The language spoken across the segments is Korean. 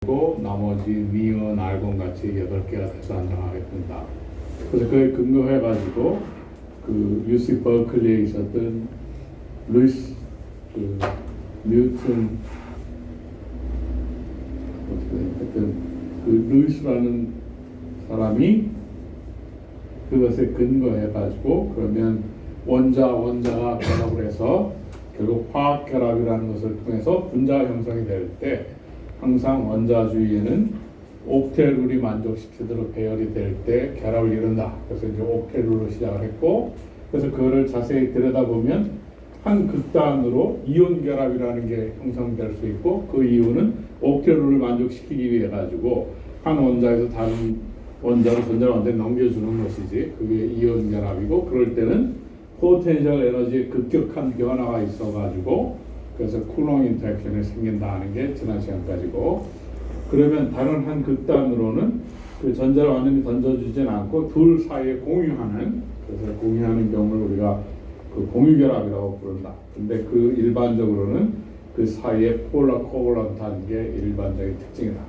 고 나머지 니온, 알곤 같이 8개가 돼서 안정하게 된다. 그래서 그에 근거해가지고 그 UC 버클리에 있었던 루이스 뉴튼 하여튼 그 루이스라는 사람이 그것에 근거해가지고 그러면 원자가 결합을 해서 결국 화학 결합이라는 것을 통해서 분자 형성이 될 때 항상 원자 주위에는 옥테룰이 만족시키도록 배열이 될 때 결합을 이룬다. 그래서 이제 옥테룰로 시작을 했고, 그래서 그거를 자세히 들여다보면 한 극단으로 이온 결합이라는 게 형성될 수 있고, 그 이유는 옥테룰을 만족시키기 위해 가지고 한 원자에서 다른 원자로 전자를 완전히 넘겨주는 것이지, 그게 이온 결합이고, 그럴 때는 포텐셜 에너지의 급격한 변화가 있어가지고 그래서 쿨롱 인터랙션이 생긴다는 게 지난 시간까지고, 그러면 다른 한 극단으로는 그 전자를 완전히 던져주진 않고 둘 사이에 공유하는, 그래서 공유하는 경우를 우리가 그 공유결합이라고 부른다. 근데 그 일반적으로는 그 사이에 폴라 코볼런트한 게 일반적인 특징이다.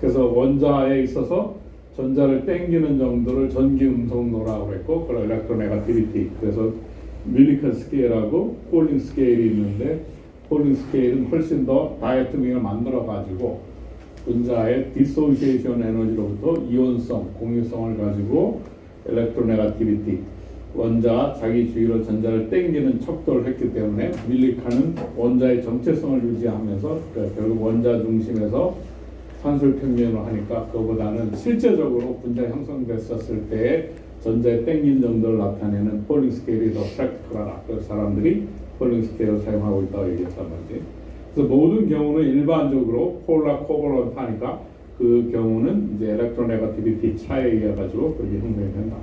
그래서 원자에 있어서 전자를 땡기는 정도를 전기 음성노라고 했고, 그걸 일렉트로네가티비티, 그래서 밀리컨 스케일하고 폴링 스케일이 있는데, 폴링 스케일은 훨씬 더 다이애토믹을 만들어 가지고 분자의 디소시에이션 에너지로부터 이온성, 공유성을 가지고 일렉트로네가티비티, 원자가 자기 주위로 전자를 땡기는 척도를 했기 때문에 밀리칸은 원자의 정체성을 유지하면서 결국 원자 중심에서 산술 평면을 하니까 그거보다는 실제적으로 분자 형성됐었을 때 전자의 땡긴 정도를 나타내는 폴링 스케일이 더 프랙티컬하다. 그래서 사람들이 폴링 스케일을 사용하고 있다고 얘기했단 말이지. 그래서 모든 경우는 일반적으로 폴라 코볼런트 하니까 그 경우는 이제 일렉트로네가티비티 차에 의해 가지고 그렇게 형성이 된다.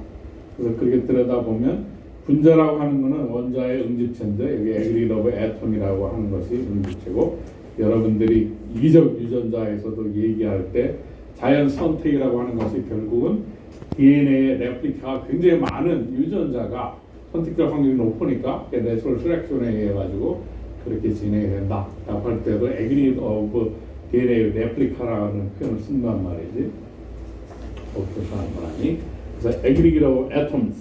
그래서 그렇게 들여다보면 분자라고 하는 것은 원자의 응집체인데, 여기 애그리게이트 오브 애톰이라고 하는 것이 응집체고, 여러분들이 이기적 유전자에서도 얘기할 때 자연 선택이라고 하는 것이 결국은 DNA의 레플리카가 굉장히 많은 유전자가 선택될 확률이 높으니까 내추럴 셀렉션에 의해 가지고 그렇게 진행이 된다 라고 할 때도 애그리게이트 오브 DNA 레플리카라는 표현을 쓴단 말이지. 어떻게 하는 거라니? 그래서 애그리게이트 오브 애톰스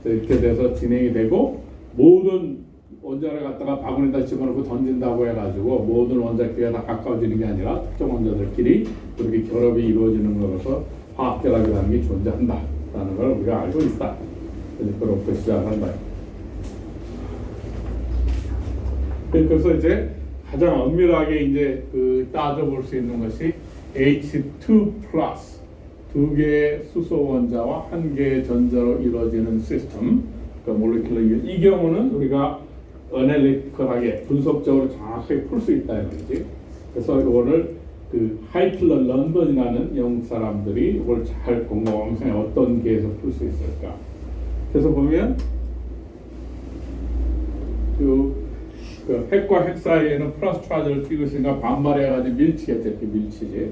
이렇게 돼서 진행이 되고, 모든 원자를 갖다가 바구니에다 집어넣고 던진다고 해가지고 모든 원자끼리 다 가까워지는 게 아니라 특정 원자들끼리 그렇게 결합이 이루어지는 거라서 화학결합이라는 게 존재한다라는 걸 우리가 알고 있다. 그렇게 시작한다. 그래서 이제 가장 엄밀하게 이제 그 따져볼 수 있는 것이 H2 플러스 두 개의 수소 원자와 한 개의 전자로 이루어지는 시스템, 그러니까 몰레큘러 이온. 이 경우는 우리가 어널리티컬하게 분석적으로 정확하게 풀 수 있다 이거지. 그래서 이거를 그 하이틀러 런던이라는 영국 사람들이 이걸 잘 공부하면서 어떤 계에서 풀 수 있을까. 그래서 보면 그 핵과 핵 사이에는 플러스 차지를 띄고 있으니까 반발해가지고 밀치겠죠. 이렇게 밀치지.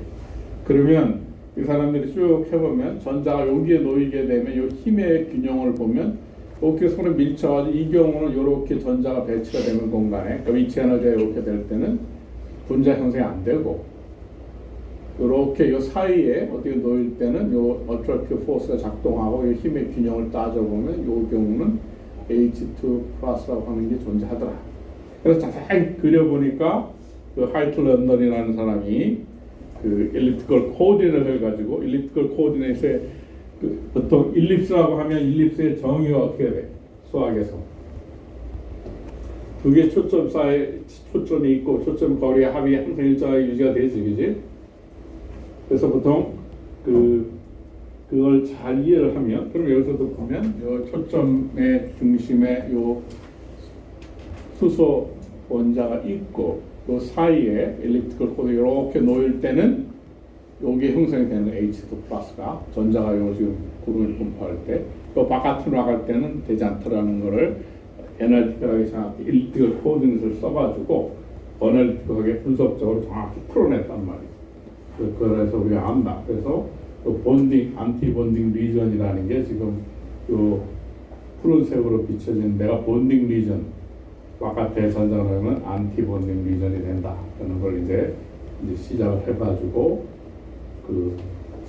그러면 이 사람들이 쭉 해보면 전자가 여기에 놓이게 되면 이 힘의 균형을 보면 이렇게 손에 밀쳐가지고, 이 경우는 이렇게 전자가 배치가 되는 공간에 위치 에너지가 이렇게 될 때는 분자 형성이 안 되고, 이렇게 이 사이에 어떻게 놓일 때는 이 어트랙티브 포스가 작동하고 이 힘의 균형을 따져보면 이 경우는 H2 플러스라고 하는 게 존재하더라. 그래서 자세히 그려보니까 그 하이틀 런던이라는 사람이 그 일립티컬 코디네이트를 가지고, 일립티컬 코디네이트에 그 보통 일립스라고 하면 일립스의 정의가 어떻게 돼? 수학에서 두 개 초점 사이에 초점이 있고 초점 거리의 합이 항상 일정하게 유지가 되지, 그지? 그래서 보통 그걸 잘 이해를 하면, 그럼 여기서도 보면 이 초점의 중심에 이 수소 원자가 있고 그 사이에 일립티컬 코드 이렇게 놓일 때는 여기에 형성이 되는 H2 플러스가 전자가 지금 구름을 분포할 때, 또 바깥으로 나갈 때는 되지 않더라는 거를 애널리티컬하게 정확히 일티컬 코디네이트를 써가지고 어널리티컬하게 분석적으로 정확히 풀어냈단 말이에요. 그래서 우리가 안다. 그래서 본딩, 안티 본딩 리전이라는 게 지금 요 푸른색으로 비춰진 데가 본딩 리전, 바깥에 전자를 하면 안티 본딩 리전이 된다. 그런 걸 이제 이제 시작을 해가지고 그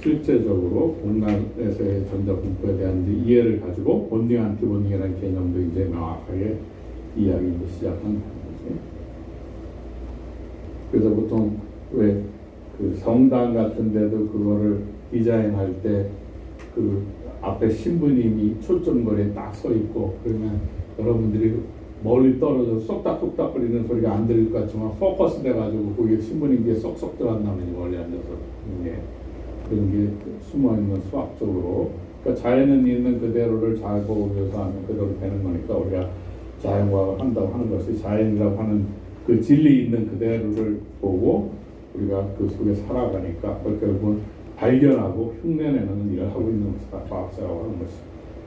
실제적으로 공간에서의 전자 분포에 대한 이제 이해를 가지고 본딩 안티본딩이라는 개념도 이제 명확하게 이야기 이제 시작한 거지. 그래서 보통 왜 그 성당 같은 데도 그거를 디자인할 때 그 앞에 신부님이 초점거리에 딱 서 있고 그러면 여러분들이 멀리 떨어져 쏙닥쏙닥 거리는 소리가 안 들릴 것 같지만 포커스 돼가지고 거기 신부님 뒤에 쏙쏙 들어간다면 멀리 앉아서 이게 그런 게 숨어있는 수학적으로 그러니까 자연은 있는 그대로를 잘 보고 묘사하면 그대로 되는 거니까 우리가 자연과학을 한다고 하는 것이 자연이라고 하는 그 진리 있는 그대로를 보고 우리가 그 속에 살아가니까 그걸 결국은 발견하고 흉내내는 일을 하고 있는 것이다. 과학자라고 하는 것이.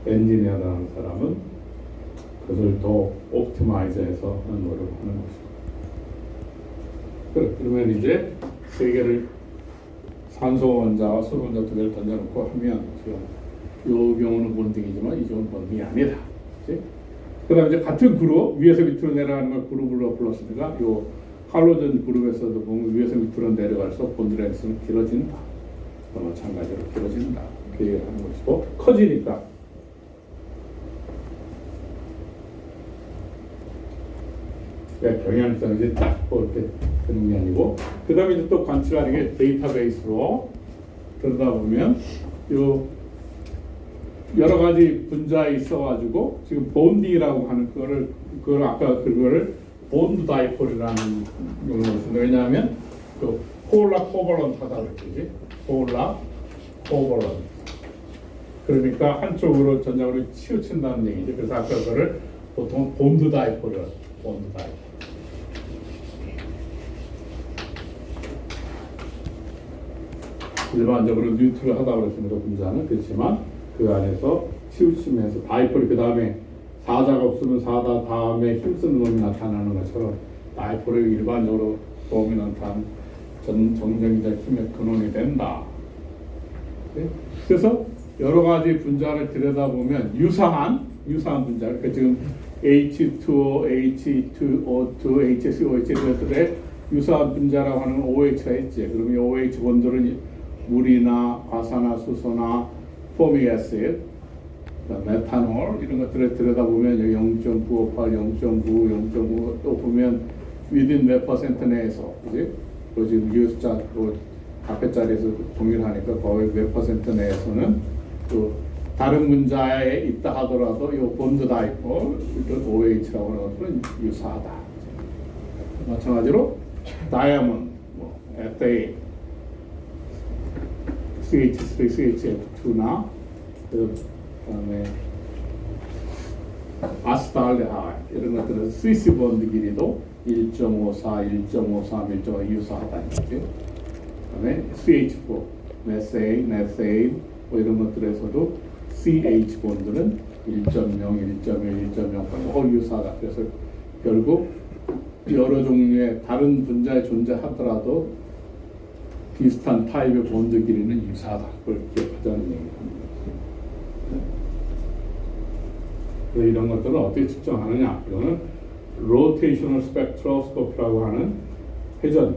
엔지니어라는 사람은 그것을 더 옵티마이즈해서 하는 노력을 하는 것이고. 그래, 그러면 이제 세 개를 산소 원자와 술 원자 두 개를 던져놓고 하면 지금 이 경우는 본딩이지만 이 경우는 본딩이 아니다. 그 다음에 이제 같은 그룹 위에서 밑으로 내려가는 걸 그룹으로 불렀으니까 이 할로젠 그룹에서도 보면 위에서 밑으로 내려갈수록 본드의 X는 길어진다. 또 마찬가지로 길어진다. 이렇게 얘기를 하는 것이고 커지니까 경향성이 딱 이렇게 되는 게 아니고 그 다음에 이제 또 관측하는 게 데이터베이스로 들여다보면 요 여러 가지 분자에 있어가지고 지금 본딩이라고 하는 그걸 아까 그거를 본드 다이폴이라는 용어를 쓰는데 왜냐하면 그 폴라 코벌런트하다 그랬지 폴라 코벌런트 그러니까 한쪽으로 전장으로 치우친다는 얘기죠. 그래서 아까 그거를 보통 본드 다이폴이라고 본드 다이폴 일반적으로 뉴트를 하다고 그랬습니다. 분자는 그렇지만 그 안에서 치우치면서 다이폴이 그 다음에 사자가 없으면 사자 다음에 힘쓰는 놈이 나타나는 것처럼 다이폴이 일반적으로 도미넌트한 정정적 힘의 근원이 된다. 네? 그래서 여러 가지 분자를 들여다보면 유사한 분자 그러니까 지금 H2O, H2O2, HCOH들의 유사한 분자라고 하는 OH가 있지. 그러면 이 OH 본들은 물이나 화산화 수소나 포믹 애시드, 메탄올 이런 것들을 들여다보면 0.958, 0.9, 0.5 또 보면 within 몇 퍼센트 내에서 그지? 그 지금 유숫자 그 앞에 자리에서 동일하니까 거의 몇 퍼센트 내에서는 또 다른 분자에 있다 하더라도 이 본드 다이폴 OH라고 하는 것들은 유사하다. 마찬가지로 다이아몬드, 에테인 CH3, CHF2나 그 다음에 아스팔데하이드 이런 것들은 스위스 본드 길이도 1.54, 1.53, 1.5 유사하다는 거죠. 그 다음에 CH4, 메세인, 네세인 뭐 이런 것들에서도 CH 본드는 1.0, 1.1, 1.0 유사하다. 그래서 결국 여러 종류의 다른 분자에 존재하더라도 비슷한 타입의 본드 길이는 유사하다. 그걸 기억하자는 얘기입니다. 그래서 이런 것들은 어떻게 측정하느냐? 이거는 로테이셔널 스펙트로스코피라고 하는 회전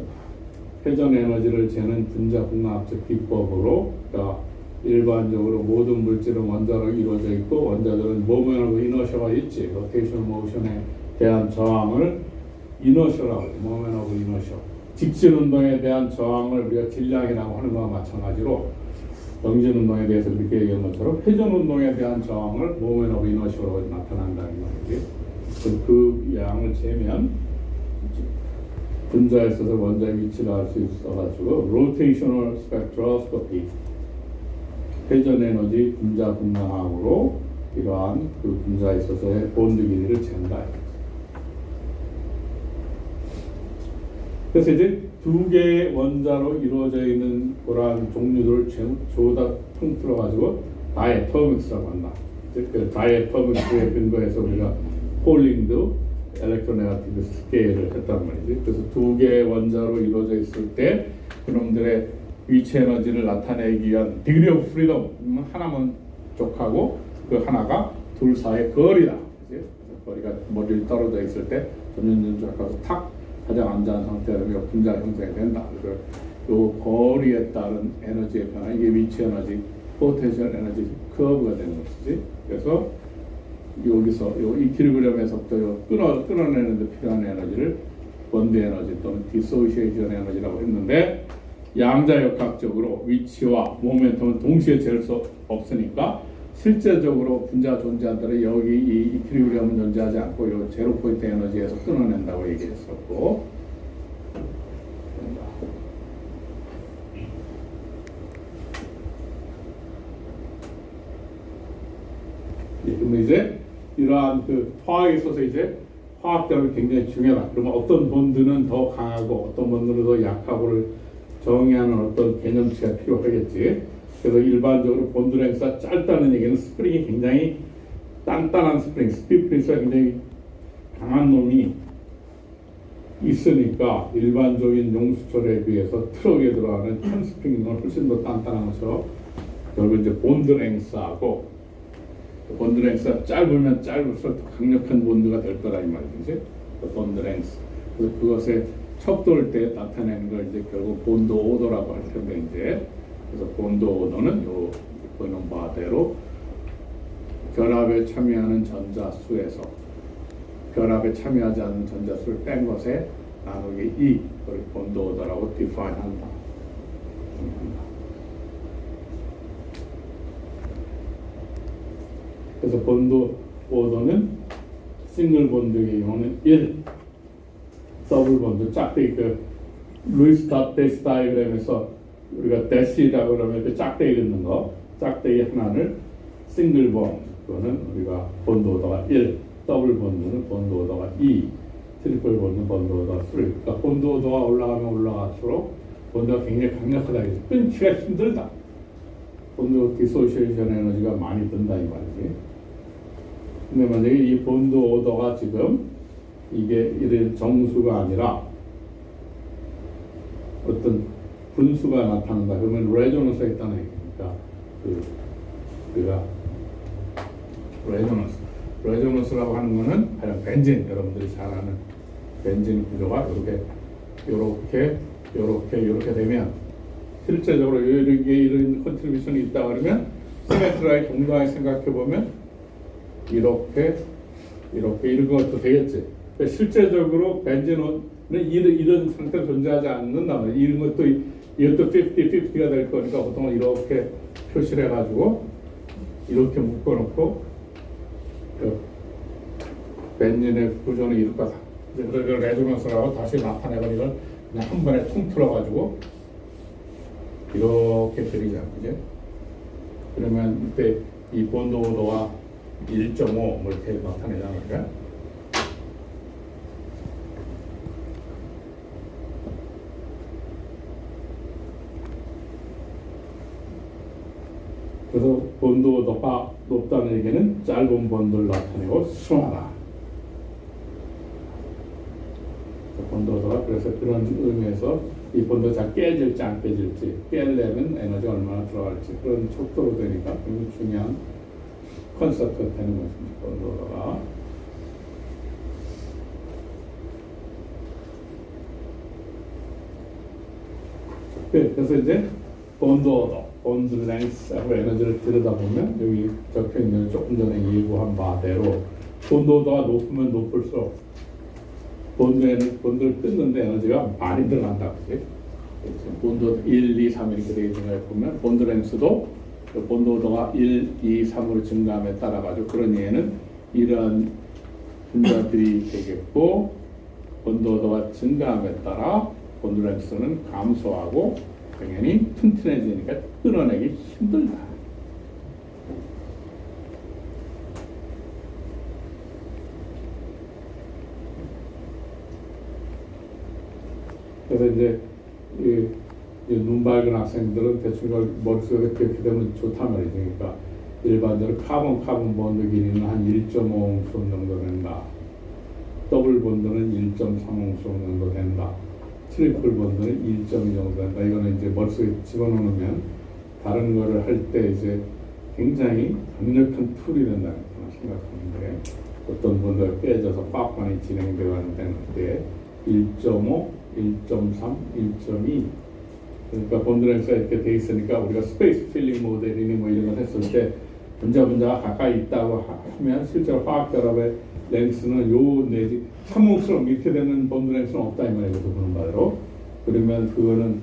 에너지를 재는 분자 분화학적 기법으로 그러니까 일반적으로 모든 물질은 원자로 이루어져 있고 원자들은 모멘하고 이너셔가 있지. 로테이션 모션에 대한 저항을 이너셔라고 해요. 모멘하고 이너셔. 직진 운동에 대한 저항을 우리가 질량이라고 하는 것과 마찬가지로 정진 운동에 대해서 이렇게 얘기한 것처럼 회전 운동에 대한 저항을 모멘 오브 이너셔로 나타난다는 말이지. 그 양을 재면 분자에 있어서 원자의 위치를 알 수 있어가지고 로테이셔널 스펙트로스코피 회전 에너지 분자 분화학으로 이러한 그 분자에 있어서의 본드 길이를 잰다. 그래서 이제 두 개의 원자로 이루어져 있는 그러한 종류들을 전부 다 통틀어 가지고 다이애토믹스라고 한다. 그 다이애토믹스에 근거해서 우리가 폴링드 엘렉트로네가티브 스케일을 했단 말이지. 그래서 두 개의 원자로 이루어져 있을 때 그놈들의 위치 에너지를 나타내기 위한 디그리 오브 프리덤 하나만 족하고 그 하나가 둘 사이의 거리다. 그치? 거리가 멀리 떨어져 있을 때 점점 가서 탁 가장 안전한 상태라면 분자 형성이 된다. 그래서 요 거리에 따른 에너지의 변화, 이게 위치 에너지, 포텐셜 에너지 커브가 되는 것이지. 그래서 여기서 요 이퀄리브리엄에서부터 요 끊어내는데 필요한 에너지를 번드 에너지 또는 디소시에이션 에너지라고 했는데, 양자역학적으로 위치와 모멘텀은 동시에 잴 수 없으니까 실제적으로 분자 존재하더라도 여기 이 이퀄리브리엄은 존재하지 않고 요 제로 포인트 에너지에서 끊어낸다고 얘기했었고, 그러면 이제 이러한 그 화학에 있어서 이제 화학적으로 굉장히 중요하다. 그러면 어떤 본드는 더 강하고 어떤 본드는 더 약하고를 정의하는 어떤 개념치가 필요하겠지. 그래서 일반적으로 본드 랭스가 짧다는 얘기는 스프링이 굉장히 단단한 스프링, 스피드 프린스가 굉장히 강한 놈이 있으니까 일반적인 용수철에 비해서 트럭에 들어가는 천 스프링은 훨씬 더 단단한 것처럼 결국 이제 본드 랭스하고 본드 랭스가 짧으면 짧을수록 더 강력한 본드가 될 거라 이 말이지. 본드 랭스. 그래서 그것에 척도를 때 나타내는 걸 이제 결국 본드 오도라고 할 텐데, 이제 그래서 본드 오도는 요 보는 바대로 결합에 참여하는 전자수에서 결합에 참여하지 않는 전자수를 뺀 것에 나누기 2, 그걸 본드 오도라고 디파인 한다. 그래서 본드 오도는 싱글 본드의 경우는 1, 더블 본드, 짝대기, 그 루이스 데시 다이그램에서 우리가 데시라고 그러면 그 짝대기 긋는 거, 짝대기 하나를 싱글 본드, 그거는 우리가 본드 오도가 1, 더블 본드는 본드 오도가 2, 트리플 본드는 본드 오도가 3. 그러니까 본드 오도가 올라가면 올라갈수록 본드가 굉장히 강력하다. 끊기가 힘들다. 본드 디소시에이션 에너지가 많이 든다 이 말이지. 근데 만약에 이 본드 오도가 지금 이게 이런 정수가 아니라 어떤 분수가 나타난다. 그러면 레조넌스가 있다는 얘기니까 우리가 레조넌스라고 하는 거는 가령 벤진, 여러분들이 잘 아는 벤진 구조가 이렇게 되면 실제적으로 이런 컨트리뷰션이 있다 그러면 시메트라의 동등하게 생각해 보면 이런 것도 되겠지. 그러니까 실제적으로 벤진은 이런 상태로 존재하지 않는다 말이야. 이것도 50-50가 될 거니까 보통은 이렇게 표시를 해가지고 이렇게 묶어놓고 그 벤진의 구조는 이럴 거다. 그래서 레조넌스라고 다시 나타내고 이걸 그냥 한 번에 통틀어가지고 이렇게 그리자, 그죠? 그러면 이때 이 본드 오도가 1.5 뭐 이렇게 나타내잖아, 그러니까. 그래서 본드 오도가 높다는 얘기는 짧은 본드를 나타내고 순하다. 본드 오도가 그래서 그런 의미에서 이 본드가 잘 깨질지 안 깨질지, 깨려면 에너지가 얼마나 들어갈지 그런 척도로 되니까 굉장히 중요한 컨셉트가 되는 것입니다. 본드 오도가. 그래서 이제 본드 오도, 본드 랭스하고 에너지를 들여다보면 여기 적혀있는 조금 전에 예고한 바대로 본드 오도가 높으면 높을수록 본드를 끊는데 에너지가 많이 들어간다. 그치? 본드 1, 2, 3 이렇게 되어 있는 걸 보면 본드 랭스도 본드 오도가 1, 2, 3으로 증가함에 따라 가지고 그런 예는 이러한 분자들이 되겠고, 본드 오도가 증가함에 따라 본드 랭스는 감소하고 당연히 튼튼해지니까 끊어내기 힘들다. 그래서 이제 눈 밝은 학생들은 대충 이걸 머릿속에 그렇게 되면 좋단 말이죠. 그러니까 일반적으로 카본 본드 길이는 한 1.5옹스 정도 된다. 더블 본드는 1.3옹스 정도 된다. 트리플 본드는 1.2 정도 된다. 이거는 이제 머릿속에 집어넣으면 다른 거를 할 때 이제 굉장히 강력한 툴이 된다고 생각하는데, 어떤 본드가 깨져서 빡빡이 진행되어 하는 때 1.5, 1.3, 1.2. 그러니까 본드랭스가 이렇게 돼 있으니까 우리가 스페이스 필링 모델이니 뭐 이런 걸 했을 때 분자가 가까이 있다고 하면 실제로 화학 결합의 랭스는 요 내지 삼홍스러움 이렇게 되는 본드랭스는 없다 이 말이에요. 보는 바대로. 그러면 그거는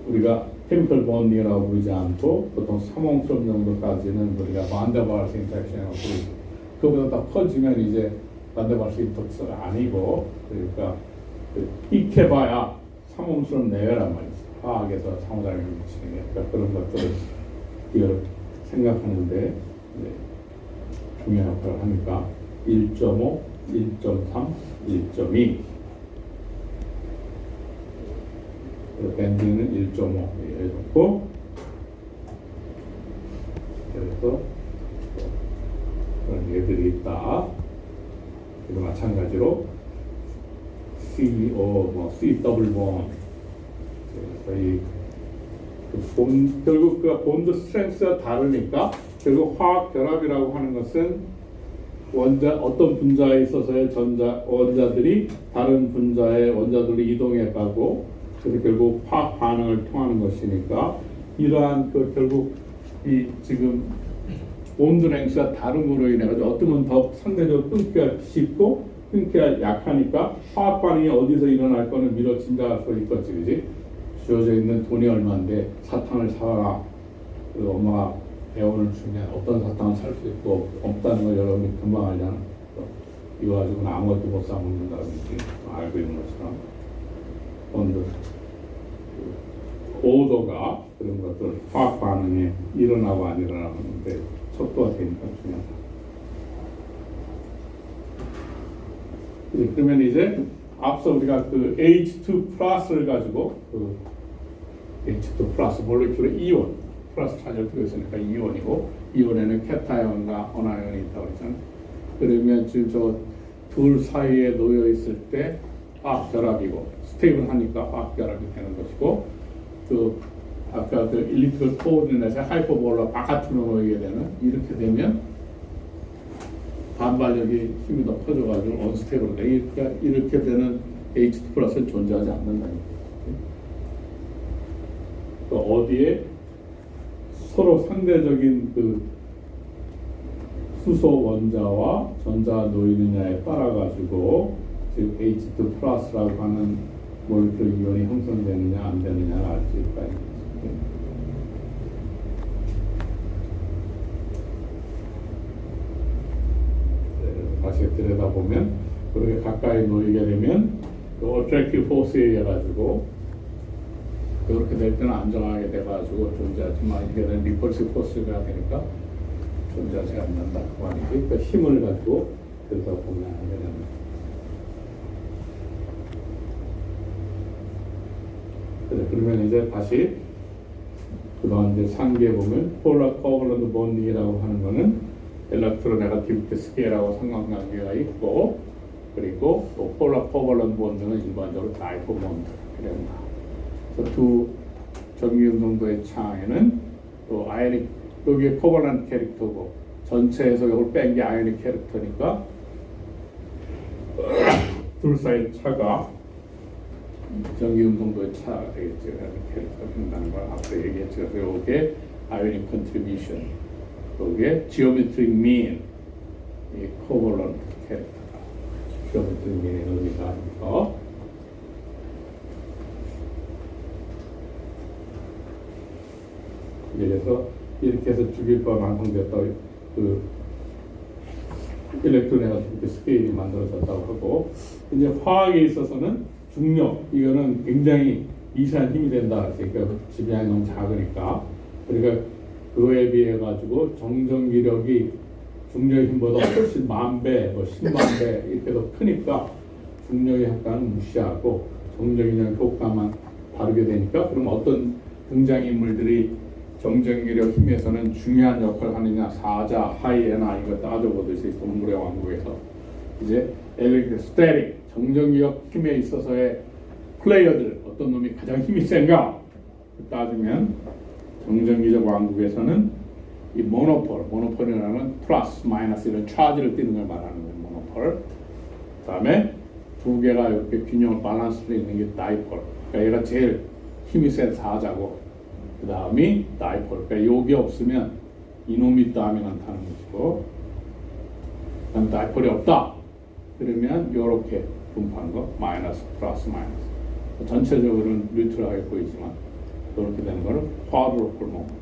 우리가 케미컬 본딩이라고 부르지 않고 보통 삼홍스러움 정도까지는 우리가 반데바르스 인터랙션이라고 부르죠. 그거보다 더 커지면 이제 반데바르스 인터랙션이 아니고 그러니까 익혀봐야 삼홍스러움 내외란 말이죠. 화학에서 상호작용을 미치는 게 그러니까 그런 것들을 이걸 생각하는데 네, 중요한 역할을 하니까 1.5, 1.3, 1.2 밴딩은 1.5 해줬고 그래서 그런 얘들이 있다. 그리고 마찬가지로 CO, 뭐 C 더블 본 그래서 이 결국 그 본드 스트렝스가 다르니까 결국 화학 결합이라고 하는 것은 어떤 분자에 있어서의 원자들이 다른 분자의 원자들로 이동해 가고 그래서 결국 화학 반응을 통하는 것이니까 이러한 그 결국 이 지금 본드 랭스가 다른 거로 인해 가지고 어떤 건 더 상대적으로 끊기가 쉽고 끊기가 약하니까 화학 반응이 어디서 일어날 거는 미처 짐작할 수 있겠지, 그지? 주어져 있는 돈이 얼마인데 사탕을 사라. 그 엄마가 배원을 주면 어떤 사탕을 살 수 있고 없다는 걸 여러분이 금방 알잖아. 이거 가지고는 아무것도 못 사 먹는다든지 알고 있는 것처럼 본드 오도가 그런 것들 화학 반응에 일어나고 안 일어나는데 척도가 되니까 중요하다. 그러면 이제 앞서 우리가 그 H2 플러스를 가지고 그 H2 플러스 몰레큘의 이온 플러스 차지를 들어있으니까 이온이고 이온에는 캐타이온과 어나이온이 있다고 했잖아요. 그러면 지금 저 둘 사이에 놓여 있을 때 화학 결합이고 스테이블하니까 화학 결합이 되는 것이고 또 아까 그 일리트럴 코오디네이션 하이퍼볼라 바깥으로 놓이게 되는 이렇게 되면 반발력이 힘이 더 커져가지고 언스테이블 이렇게 되는 H2 플러스는 존재하지 않는다는 거예요. 어디에 서로 상대적인 그 수소 원자와 전자 놓이느냐에 따라 가지고 즉 H2 플러스라고 하는 몰레큘 이온이 형성되느냐 안 되느냐를 알 수 있다. 다시 들여다보면 그렇게 가까이 놓이게 되면 어트랙티브 포스에 의해 가지고 그렇게 될 때는 안정하게 돼가지고 존재하지만 이게 되는 리펄시브 포스가 되니까 존재하지 않는다. 그 말이지. 그러니까 힘을 가지고 들여다보면 하게 됩니다. 그래, 그러면 이제 다시 그다음 이제 상기해 보면 폴라 커버런트 본딩이라고 하는 거는 엘렉트로 네거티비티 스케일하고 상관관계가 있고 그리고 또 폴라 커버런트 본드는 일반적으로 다이포 본드 이랍니다. 그래서 두 정미음 정도의 창에는 또 아이닉 여기에 커버런트 캐릭터고 전체에서 이걸 뺀 게 아이닉 캐릭터니까 둘 사이 차가 정기음 정도의 차가 되겠죠. 캐릭터가 된다는 걸 앞서 얘기했죠. 그래서 이게 아이오닉 컨트리뷰션, 이게 지오메트릭 민, 이 코볼런트 캐릭터가 지오메트릭 민의 의미가 있어. 그래서 이렇게 해서 주기파 완성됐다. 그 일렉트로네가티비티 스케일이 만들어졌다고 하고 이제 화학에 있어서는 중력 이거는 굉장히 미세한 힘이 된다. 그러니까 지배량이 너무 작으니까 그러니까 그거에 비해 가지고 정전기력이 중력의 힘보다 훨씬 10,000배, 뭐 100,000배 이렇게 더 크니까 중력의 효과는 무시하고 정전기력 효과만 다루게 되니까 그럼 어떤 등장인물들이 정전기력 힘에서는 중요한 역할을 하느냐 사자, 하이에나 이거 따져보듯이 동물의 왕국에서 이제 스태틱 정전기력 힘에 있어서의 플레이어들 어떤 놈이 가장 힘이 센가 따지면 정전기적 왕국에서는 이 모노폴이라는 플러스 마이너스 이런 차지를 띠는 걸 말하는 거예요. 모노폴. 그다음에 두 개가 이렇게 균형을 밸런스로 있는 게 다이폴. 그러니까 얘가 제일 힘이 센 사자고, 그 다음이 다이폴. 그러니까 여기 없으면 이놈이 다음이 나타나는 것이고, 그다음 다이폴이 없다. 그러면 이렇게 분포하는 거 마이너스, 플러스, 마이너스. 전체적으로는 뉴트럴하게 보이지만 이렇게 되는 거는 쿼드루플 모멘트.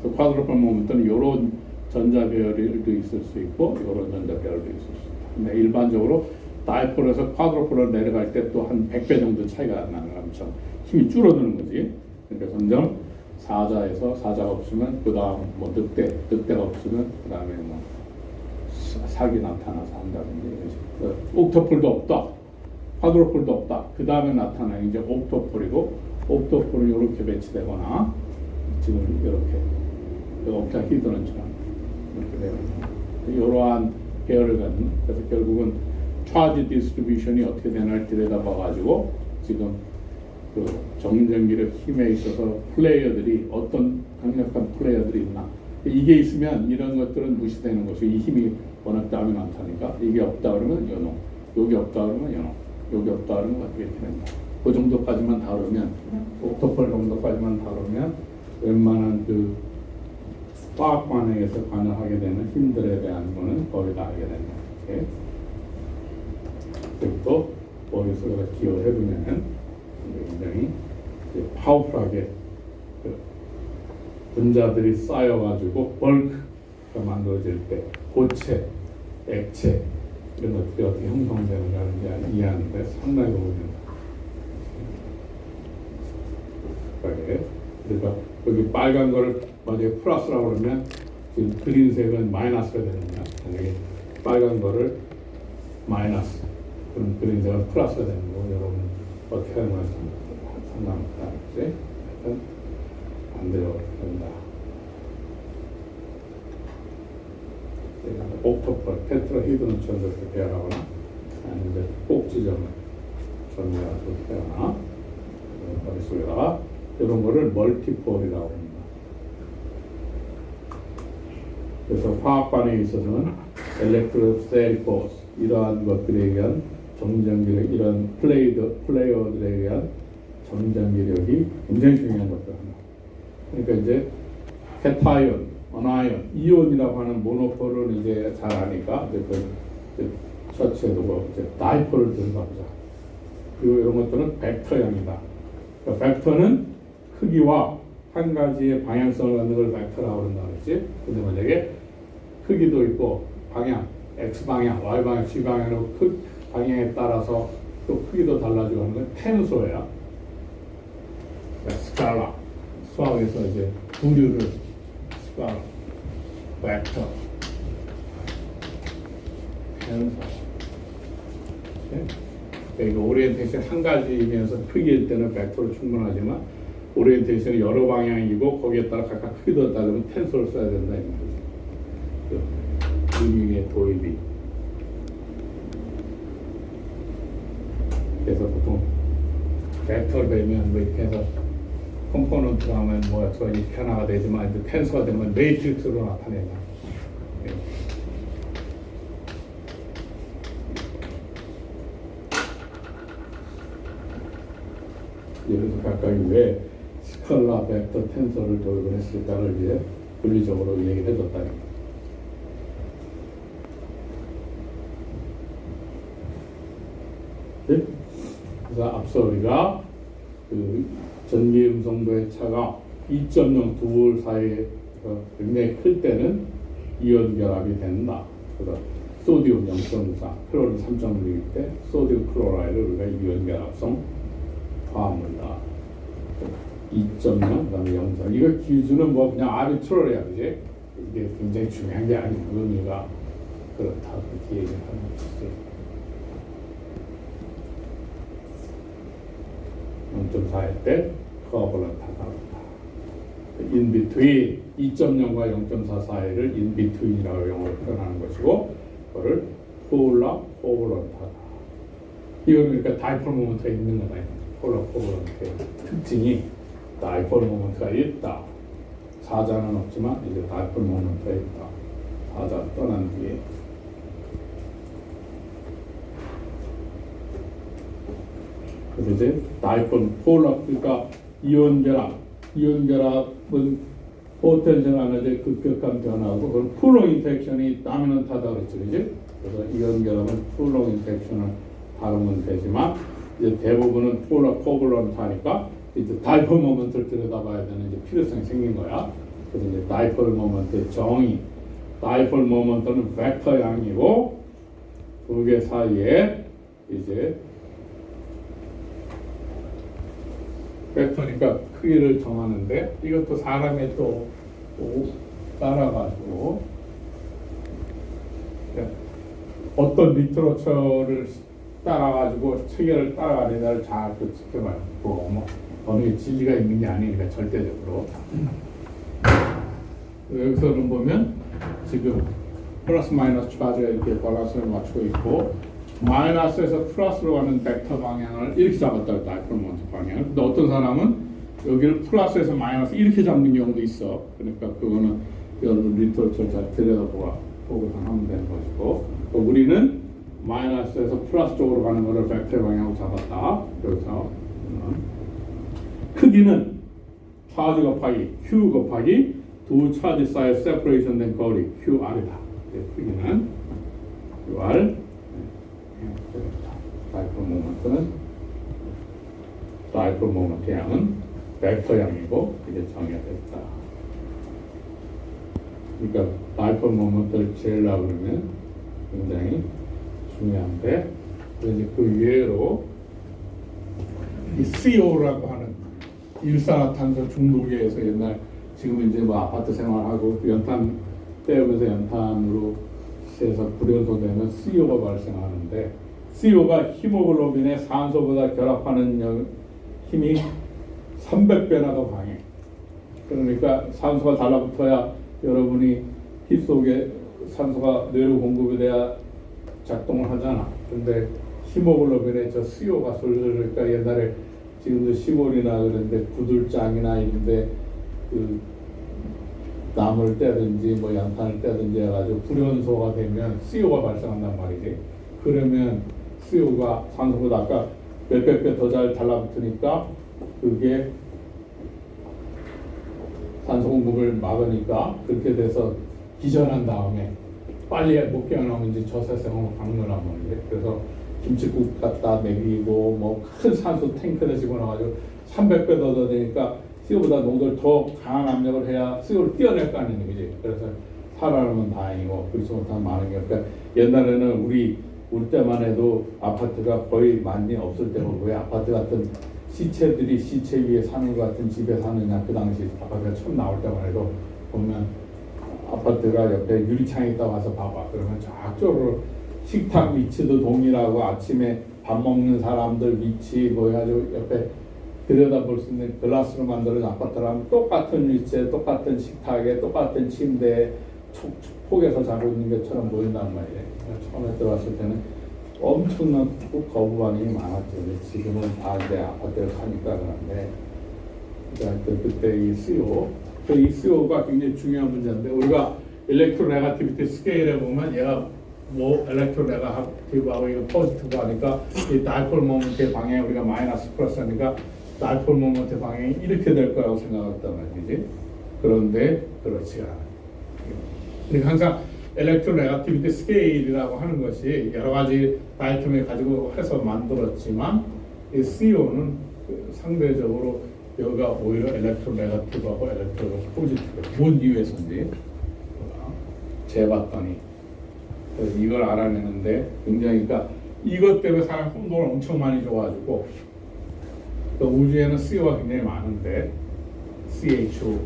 그래서 쿼드루플 모멘트는 이런 전자 배열도 있을 수 있고 이런 전자 배열도 있을 수 있다. 근데 일반적으로 다이폴에서 쿼드루플로 내려갈 때 또 한 100배 정도 차이가 나는 거죠. 힘이 줄어드는 거지. 그러니까 점점 사자에서 사자가 없으면 그 다음 뭐 늑대가 없으면 그 다음에 뭐 사기 나타나서 한다든지 옥토폴도 없다. 쿼드루플도 없다. 그 다음에 나타나는 이제 옥토폴이고 옥토폴은 이렇게 배치되거나 지금 이렇게 옥타히드론처럼 이렇게 되거나 이러한 계열을 갖는 그래서 결국은 차지 디스트리뷰션이 어떻게 되나를 들여다봐가지고 지금 그 정전기력 힘에 있어서 플레이어들이 어떤 강력한 플레이어들이 있나 이게 있으면 이런 것들은 무시되는 것이고 이 힘이 워낙 땀이 많다니까 이게 없다 그러면 연호 여기 없다 그러면 연호 여기 없다 그러면 어떻게 된다 그 정도까지만 다루면 옥토폴 정도까지만 다루면 웬만한 그 화학 반응에서 관여하게 되는 힘들에 대한 거는 거의 다 알게 된다. 이렇게. 그리고 머릿속에 기억을 해두면은 굉장히 파워풀하게 그 분자들이 쌓여가지고 벌크가 만들어질 때 고체, 액체 이런 것들이 어떻게 형성되는가를 이해하는데 상당히 도움이 된다. 그러니까 여기 빨간 거를 만약에 플러스라고 그러면 지금 그린색은 마이너스가 되는 거야. 만약에 빨간 거를 마이너스 그럼 그린색은 플러스가 되는 거고 여러분 어떻게 하는 건지 상관없다. 그치? 하여튼 반대로 된다. 옥토폴, 테트라히드론처럼 이렇게 배열하거나 아니면 꼭지점을 정리해서 배열하나 머릿속에다가 이런 거를 멀티폴이라고 합니다. 그래서 화학 반응에 있어서는 엘렉트로스테릭 포스 이러한 것들에 의한 정전기력 이런 플레이어들에 의한 정전기력이 굉장히 중요한 것들 하나. 그러니까 이제 캐타이온, 어나이온, 이온이라고 하는 모노폴을 이제 잘 아니까 이제 그 셔츠에도 뭐 이제 다이폴을 들어가보자. 그리고 이런 것들은 벡터형이다. 그러니까 벡터는 크기와 한 가지의 방향성을 갖는 걸 벡터라고 그런다 그랬지. 근데 만약에 크기도 있고 방향, x 방향, y 방향, z 방향으로 방향에 따라서 또 크기도 달라지고 하는 건 텐소야. 스칼라 수학에서 이제 부류를 스칼라, 벡터, 텐소. 그러니까 오리엔테이션 한 가지이면서 크기일 때는 벡터로 충분하지만 오리엔테이션이 여러 방향이고 거기에 따라 각각 크기도 다르면 텐소를 써야 된다 이 말이죠. 의미의 도입이. 그래서 보통 벡터를 배우면 뭐 이렇게 해서 컴포넌트가 하면 뭐 이렇게 하나가 되지만 이제 텐소가 되면 매트릭스로 나타낸다. 그래서 각각이 왜 스칼라, 벡터, 텐서를 도입을 했을까를 이제 분리적으로 얘기를 해줬다. 네? 그래서 앞서 우리가 그 전기 음성도의 차가 2.0 두올 사이에 굉장히 클 때는 이온 결합이 된다. 그래서 소디움 0.4, 클로린 3.6일 때 소디움 클로라이드를 우리가 이온 결합성 화합물이다. 2.0 그다음에 0.4 이거 기준은 뭐 그냥 아비트럴이야, 그지? 이게 굉장히 중요한 게 아니야. 의미가 그렇다 그렇게 얘기하는 것이지. 0.4일 때 커버런트하다. 인비트윈 2.0과 0.4 사이를 인비트윈이라고 영어로 표현하는 것이고 그거를 폴라 코버런트하다. 이거는 그러니까 다이폴 모멘트가 있는 거다. 폴라 코버런트의 특징이 다이폴 모멘트가 있다. 사자는 없지만 이제 다이폴 모멘트가 있다. 사자 떠난 뒤에 그래서 이제 다이폴 폴라 그러니까 이온 결합은 포텐셜 안에 급격한 변화고 그건 풀로 인터액션이 다미넌트하다 그랬죠, 그지? 그래서 이온 결합은 풀로 인터액션을 다루면 되지만 이제 대부분은 폴라 코블런트하니까 이제 다이폴 모먼트를 들여다봐야 되는 이제 필요성이 생긴 거야. 그래서 이제 다이폴 모먼트의 정의, 다이폴 모먼트는 벡터 양이고 두 개 사이에 이제 벡터니까 크기를 정하는데 이것도 사람의 또 따라가지고 어떤 리터러처를 따라가지고 체계를 따라가느냐를 잘 지켜봐요. 뭐 어느 게 진리가 있는 게 아니니까 절대적으로. 여기서는 보면 지금 플러스 마이너스 좌지가 이렇게 밸런스를 맞추고 있고 마이너스에서 플러스로 가는 벡터 방향을 이렇게 잡았다 다이폴 모먼트 방향을. 근데 어떤 사람은 여기를 플러스에서 마이너스 이렇게 잡는 경우도 있어. 그러니까 그거는 여러분 리터처를 잘 들여다보고 하면 되는 것이고 또 우리는 마이너스에서 플러스 쪽으로 가는 거를 벡터 방향으로 잡았다. 그래서 크기는 차지 곱하기 Q 곱하기 두 차지 사이 세퍼레이션 된 거리 QR이다. 크기는 QR 다이폴 모먼트 양은 벡터 양이고 이게 정의가 됐다. 그러니까 다이폴 모먼트를 재려고 그러면 굉장히 중요한데 이제 그 외로 이 CO라고 하는 일산화탄소 중독에서 옛날 지금 이제 뭐 아파트 생활하고 연탄 떼우면서 연탄으로 해서 불연소되면 CO가 발생하는데 CO가 히모글로빈의 산소보다 결합하는 힘이 300배나 더 강해. 그러니까 산소가 달라붙어야 여러분이 피 속에 산소가 뇌로 공급이 돼야 작동을 하잖아. 근데 히모글로빈의 저 CO가 솔솔 그러니까 옛날에 지금도 시골이나 그런데 구들장이나 이런데 그 나무를 떼든지 뭐 양탄을 떼든지 해가지고 불연소가 되면 CO가 발생한단 말이지. 그러면 CO가 산소보다 아까 몇백 배 더 잘 달라붙으니까 그게 산소 공급을 막으니까 그렇게 돼서 기전한 다음에 빨리 못 깨어나면 이제 저세생으로 강렬한 말이지. 그래서 김치국 갖다 먹이고 뭐 큰 산소 탱크를 집어넣어가지고 300배 더 되니까 CO보다 농도를 더 강한 압력을 해야 CO를 띄어낼 거 아니냐, 그지? 그래서 살아남으면 다행이고 그렇지 못하면 많은 게. 그러니까 옛날에는 우리 때만 해도 아파트가 거의 많이 없을 때고 왜 아파트 같은 시체들이 시체 위에 사는 것 같은 집에 사느냐. 그 당시 아파트가 처음 나올 때만 해도 보면 아파트가 옆에 유리창에 있다 와서 봐봐. 그러면 저쪽으로 식탁 위치도 동일하고 아침에 밥 먹는 사람들 위치 뭐 해가지고 옆에 들여다볼 수 있는 글라스로 만들어진 아파트라면 똑같은 위치에 똑같은 식탁에 똑같은 침대에 폭에서 자고 있는 것처럼 보인단 말이에요. 처음에 들어왔을 때는 엄청난 거부 반응이 많았죠. 지금은 다 이제 아파트를 사니까 그런데 그때 이 CO 이 CO가 굉장히 중요한 문제인데 우리가 일렉트로네가티비티 스케일에 보면 얘가 뭐 일렉트로네가티브하고 이거 포지티브 하니까 이 다이폴 모먼트의 방향이 우리가 마이너스 플러스 하니까 다이폴 모먼트의 방향이 이렇게 될 거라고 생각했단 말이지. 그런데 그렇지 않아. 그러니까 항상 일렉트로네가티비티 스케일이라고 하는 것이 여러 가지 아이템을 가지고 해서 만들었지만 이 CO는 상대적으로 여기가 오히려 일렉트로네가티브하고 일렉트로포지티브 뭔 이유에서인지 재봤더니 이걸 알아내는데 굉장히 그러니까 이것 때문에 사람 혼동을 엄청 많이 줘가지고 또 우주에는 CO가 굉장히 많은데 CHO,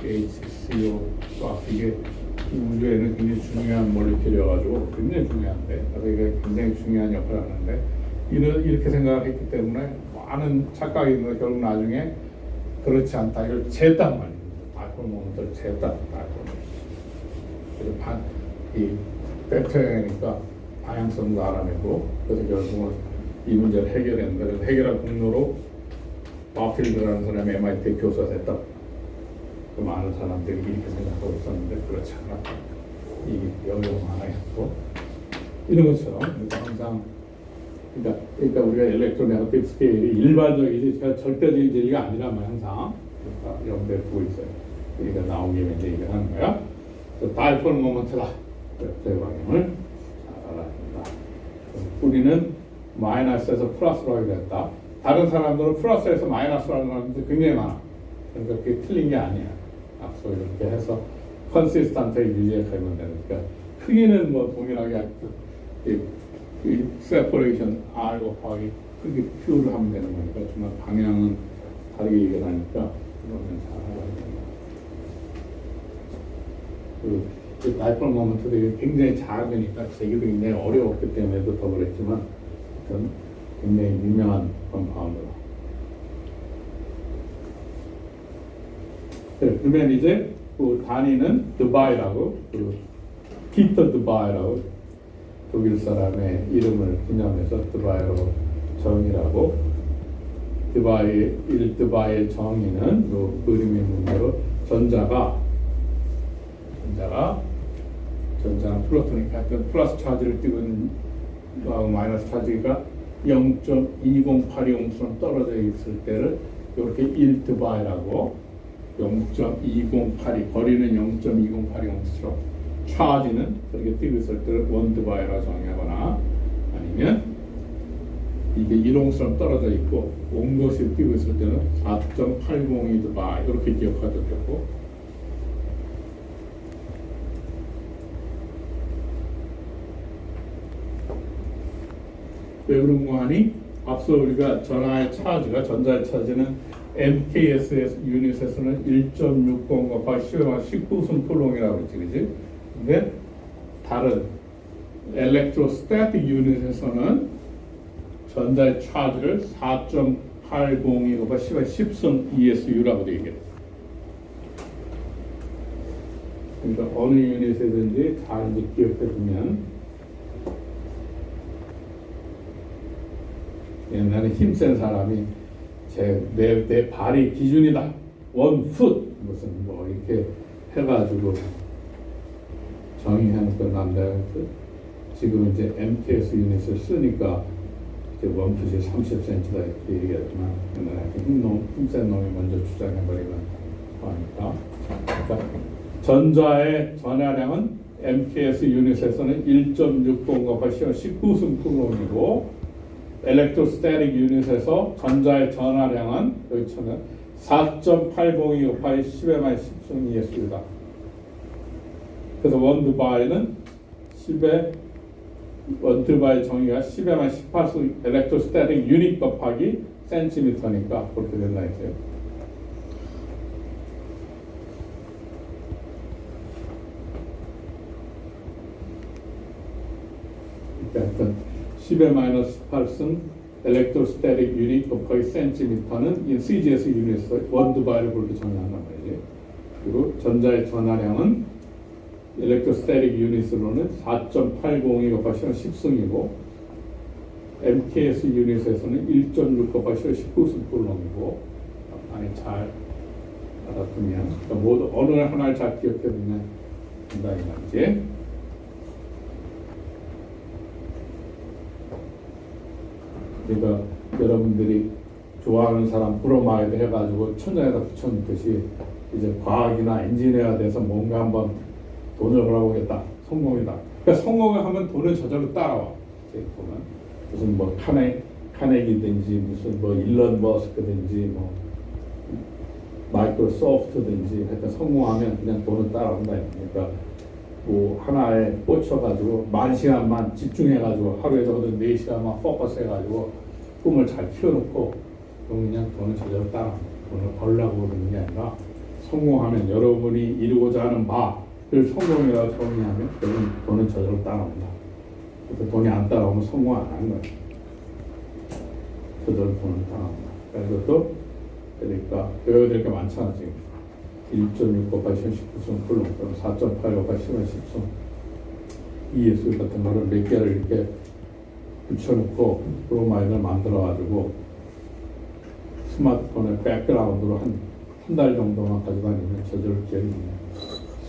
CHCO 이게 우주에는 굉장히 중요한 몰리큘이어가지고 굉장히 중요한데 그래서 이게 굉장히 중요한 역할을 하는데 이렇게 생각했기 때문에 많은 착각이 있는데 결국 나중에 그렇지 않다 이걸 쟀단 말이에요. 다이폴 모먼트를 쟀다. 그래서 이 벡터형이니까 방향성도 알아내고 그래서 결국은 이 문제를 해결했는데 그래서 해결한 공로로 바필드라는 사람이 MIT 교수가 됐다. 그 많은 사람들이 이렇게 생각하고 있었는데 그렇지 않았다. 이게 여기서 많아졌고 이런 것처럼 항상 그러니까 우리가 일렉트로네가티브 스케일이 일반적이지 절대적인 진리가 아니라면 항상 염두에 두고 있어요. 그러니까 나온 김에 이제 얘기를 하는 거야. 다이폴 모먼트다. 제 방향을 잘 알아야 된다. 우리는 마이너스에서 플러스로 하게 됐다. 다른 사람들은 플러스에서 마이너스로 하는 사람들이 굉장히 많아. 그러니까 그게 틀린 게 아니야. 앞서 이렇게 해서 컨시스턴트하게 유지하면 되니까 크기는 뭐 동일하게 이 세퍼레이션 R 곱하기 크기 Q를 하면 되는 거니까 정말 방향은 다르게 얘기를 하니까 그러면 잘 알아야 된다. 그 다이폴 모먼트들이 굉장히 작으니까 재기도 굉장히 어려웠기 때문에도 더 그랬지만 굉장히 유명한 컴파운드다. 그러면 이제 그 단위는 드바이라고, 피터 드바이라고 독일 사람의 이름을 기념해서 드바이로 정의라고. 드바이의 정의는 요 그림에 있는 대로 전자는 플루토닉 같은 플러스 차지를 띄운 마이너스 차지가 0.2082옴스럼 떨어져 있을 때를 이렇게 1드바이라고 0.2082 거리는 0.2082옴스럼 차지는 그렇게 띄고 있을 때를 1드바이라고 정의하거나 아니면 이게 1옴스럼 떨어져 있고 온 것이 띄고 있을 때는 4.802드바이 이렇게 기억하셔도 되고 왜 그런 거 하니? 앞서 우리가 전자의 차지는 MKS 유닛에서는 1.60과 19승 콜롱이라고 했지, 그지? 근데 다른 엘렉트로스태틱 유닛에서는 전자의 차지를 4.802과 10승 ESU라고 얘기해요. 그러니까 어느 유닛이든지 잘 기억해 두면 옛날에 힘센 사람이 내 발이 기준이다. 원풋 무슨 뭐 이렇게 해가지고 정의하는 건데 지금 이제 MKS 유닛을 쓰니까 이제 원풋이 30cm다 이렇게 얘기하지만 옛날에 힘센 놈이 먼저 주장해버리면 하니까. 그러니까 전자의 전하량은 MKS 유닛에서는 1.60과 19승 쿨롬이고 엘렉트로스태틱 유닛에서 전자의 전하량은 여기 쳐면 4.802 곱하기 10의 마이너스 10승 ESU다. 그래서 원드바이는 10의 원드바이 정의가 10의 마이너스 18승 엘렉트로스태틱 유닛 곱하기 센티미터니까 그렇게 된다 했어요. 그러니까 10의 마이너스 18승 엘렉트로스태틱 유닛 곱하기 센티미터는 이 CGS 유닛에서 원드바이를 그렇게 정의한단 말이지. 그리고 전자의 전하량은 엘렉트로스태틱 유닛으로는 4.802 곱하기 10승이고 MKS 유닛에서는 1.6 곱하기 19승 쿨럼이고 아니 잘 알아두면 그러니까 모두 어느 하나를 잘 기억해 두면 된다 이 말이지. 그러니까 여러분들이 좋아하는 사람 브로마이드 해가지고 천장에다 붙여놓듯이 이제 과학이나 엔지니어가 돼서 뭔가 한번 돈을 벌어보겠다. 성공이다. 그러니까 성공을 하면 돈을 저절로 따라와. 보면 무슨 뭐 카네기든지 무슨 뭐 일론 머스크든지 뭐 마이크로소프트든지 하여튼 성공하면 그냥 돈을 따라온다. 그러니까 뭐 하나에 꽂혀가지고 10,000시간만 집중해가지고 하루에 적어도 4시간만 포커스 해가지고 꿈을 잘 키워놓고 그냥 돈을 저절로 따라 돈을 벌려고 그러는 게 아니라 성공하면 여러분이 이루고자 하는 바를 성공이라고 정의하면 돈은 저절로 따라온다. 그래서 돈이 안 따라오면 성공 안 하는 거예요. 저절로 돈을 따라온다. 그래서 그러니까 배워야 될 게 많잖아 지금. 1.6 곱하기 19승 쿨럼, 4.8 곱하기 10승 ES 같은 거를 몇 개를 이렇게 붙여놓고 브로마이드를 만들어가지고 스마트폰의 백그라운드로 한 달 정도만 가져다니면 저절로 기억이 나요.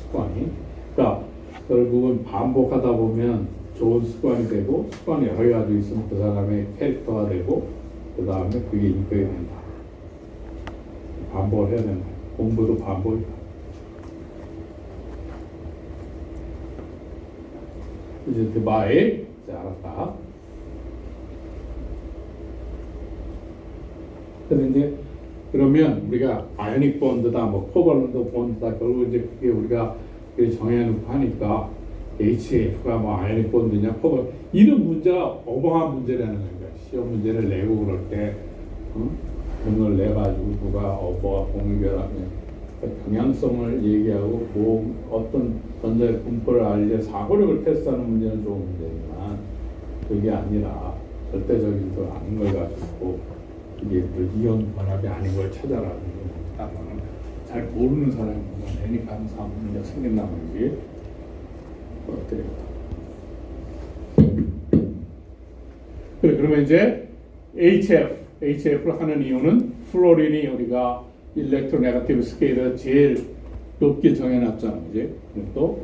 습관이. 그러니까 결국은 반복하다 보면 좋은 습관이 되고 습관이 여러 가지 있으면 그 사람의 캐릭터가 되고 그 다음에 그게 인격이 된다. 반복을 해야 된다. 공부도 반복이다. 이제 드바이 알았다. 그래서 이제 그러면 우리가 아이오닉 본드다, 뭐 코발런트 본드다, 결국 이제 그게 우리가 정해놓고 하니까 HF가 뭐 아이오닉 본드냐, 코발 이런 문제가 어벙한 문제라는 거야. 시험 문제를 내고 그럴 때 그런 걸 내가지고 누가 어버가 공유결합이냐 경향성을 얘기하고 뭐 어떤 전자의 분포를 알려 사고력을 테스트하는 문제는 좋은 문제지만 그게 아니라 절대적인 거 아닌 걸 가지고 이게 이온 결합이 아닌 걸 찾아라는 거는 잘 모르는 사람이 내니까 항상 문제가 생긴다는 거지. 어때요? 그래, 그러면 이제 HF를 하는 이유는 플로린이 우리가 일렉트로네가티브 스케일을 제일 높게 정해놨잖아, 이제. 또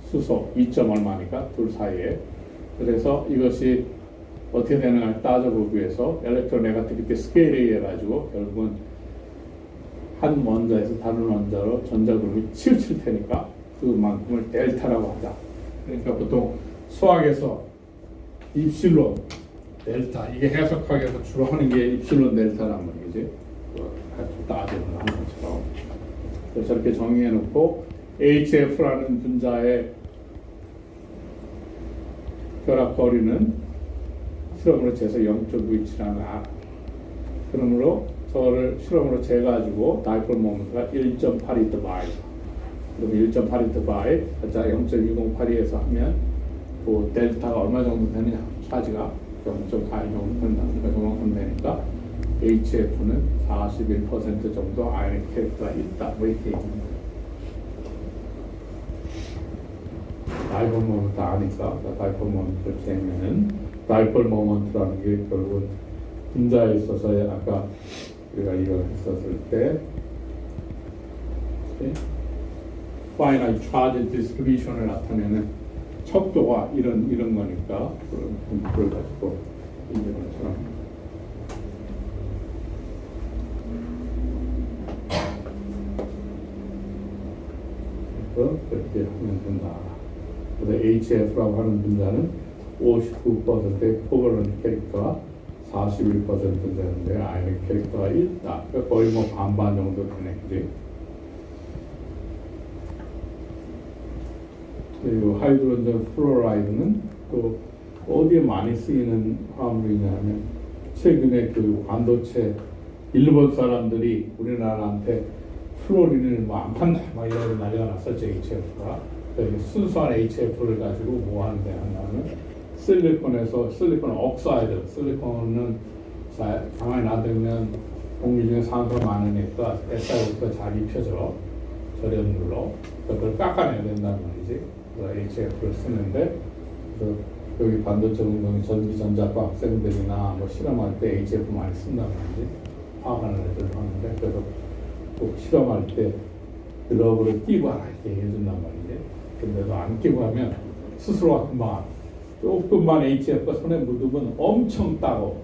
수소 2점 얼마니까 둘 사이에. 그래서 이것이 어떻게 되는가를 따져보기 위해서 일렉트로네가티비티 스케일에 의해 가지고 결국은 한 원자에서 다른 원자로 전자그룹이 치우칠 테니까 그만큼을 델타라고 하자. 그러니까 보통 수학에서 입실론 델타 이게 해석하기에서 주로 하는 게 입실론 델타란 말이지. 따지는 하는 것처럼. 그래서 저렇게 정의해 놓고 HF라는 분자의 결합 거리는 실험으로 재서 0.927을 그러므로 저를 실험으로 재가지고 다이폴 모멘트가 1.8 바이. 그럼 1.8 바이 자 0.2082에서 하면 그 델타가 얼마 정도 되느냐 차지가 0.42 정도 된다니까 그만큼 되니까 HF는 41% 정도 아이오닉 캐릭터가 있다. 뭐 이렇게 얘기합니다. 다이폴 모멘트 아니까 다이폴 모멘트를 재면은 다이폴 모멘트라는 게 결국은 분자에 있어서 아까 우리가 이걸 했었을 때 finite charge distribution을 나타내는 척도가 이런 거니까 그걸 가지고 이런 것처럼 그렇게 하면 된다. 그래서 HF라고 하는 분자는 59%의 코벌런트 캐릭터가 41% 되는데 아이오닉 캐릭터가 있다. 그러니까 거의 뭐 반반 정도 되네, 그지? 그리고 하이드로젠 플로라이드는 또 어디에 많이 쓰이는 화물이냐면 최근에 그 반도체 일본 사람들이 우리나라한테 플로린을 뭐 안 판다 막 이런 난리가 났었죠. HF가 순수한 HF를 가지고 뭐 하는데 하냐면 실리콘 옥사이드 실리콘은 가만히 놔두면 공기 중에 산소가 많으니까 SiO2가 잘 입혀져 절연물로 그걸 깎아내야 된다는 말이지. 그래서 HF를 쓰는데 그래서 여기 반도체 운동 전기전자과 학생들이나 뭐 실험할 때 HF 많이 쓴단 말이지. 화학하는 애들 하는데 그래서 꼭 실험할 때 글러브를 끼고 하라 이렇게 해준단 말이지. 근데도 안 끼고 하면 스스로가 금방 조금만 HF가 손에 묻으면 엄청 따고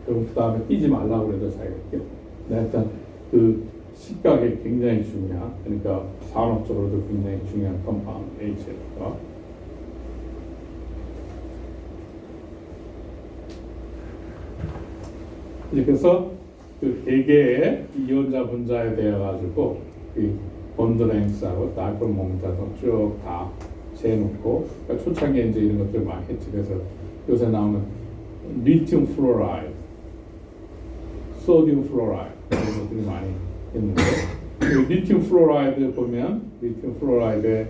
그럼 그 다음에 끼지 말라고 그래도 자기가 끼어. 일단 그 시각이 굉장히 중요한 그러니까 산업적으로도 굉장히 중요한 컴파운드 HF가 그래서 그 개개의 이온자 분자에 대해 가지고 이 본드 랭스하고 다이폴 모멘트하고 쭉 다 재놓고 그러니까 초창기에 이제 이런 것들 많이 했지. 그래서 요새 나오는 리튬 플로라이드, 소디움 플로라이드 이런 것들이 많이 했는데 리튬 플로라이드 보면 리튬 플로라이드의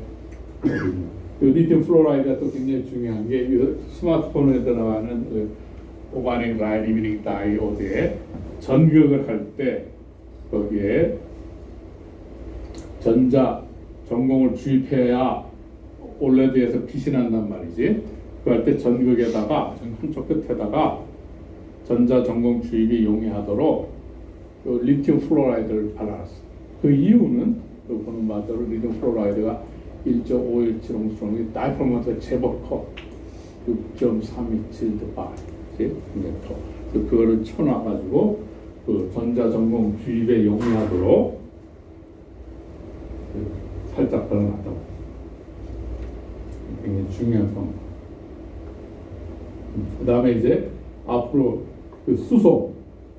리튬 플로라이드가 또 굉장히 중요한 게 스마트폰에 들어가는 오가닉 라인 이미딩 다이오드에 전극을 할 때 거기에 전자 전공을 주입해야 올레드에서 빛이 난단 말이지. 그럴 때 전극에다가 한쪽 끝에다가 전자 전공 주입이 용이하도록 리튬 플로라이드를 발라놨어. 그 이유는 보는 바대로 리튬 플로라이드가 1.517 옹스트롱이 다이폴 모멘트가 제법 커. 6.327 바, 그거를 쳐놔가지고 그 전자전공 주입에 용이하도록 살짝 걸어놨다고. 굉장히 중요한 건. 그 다음에 이제 앞으로 그 수소,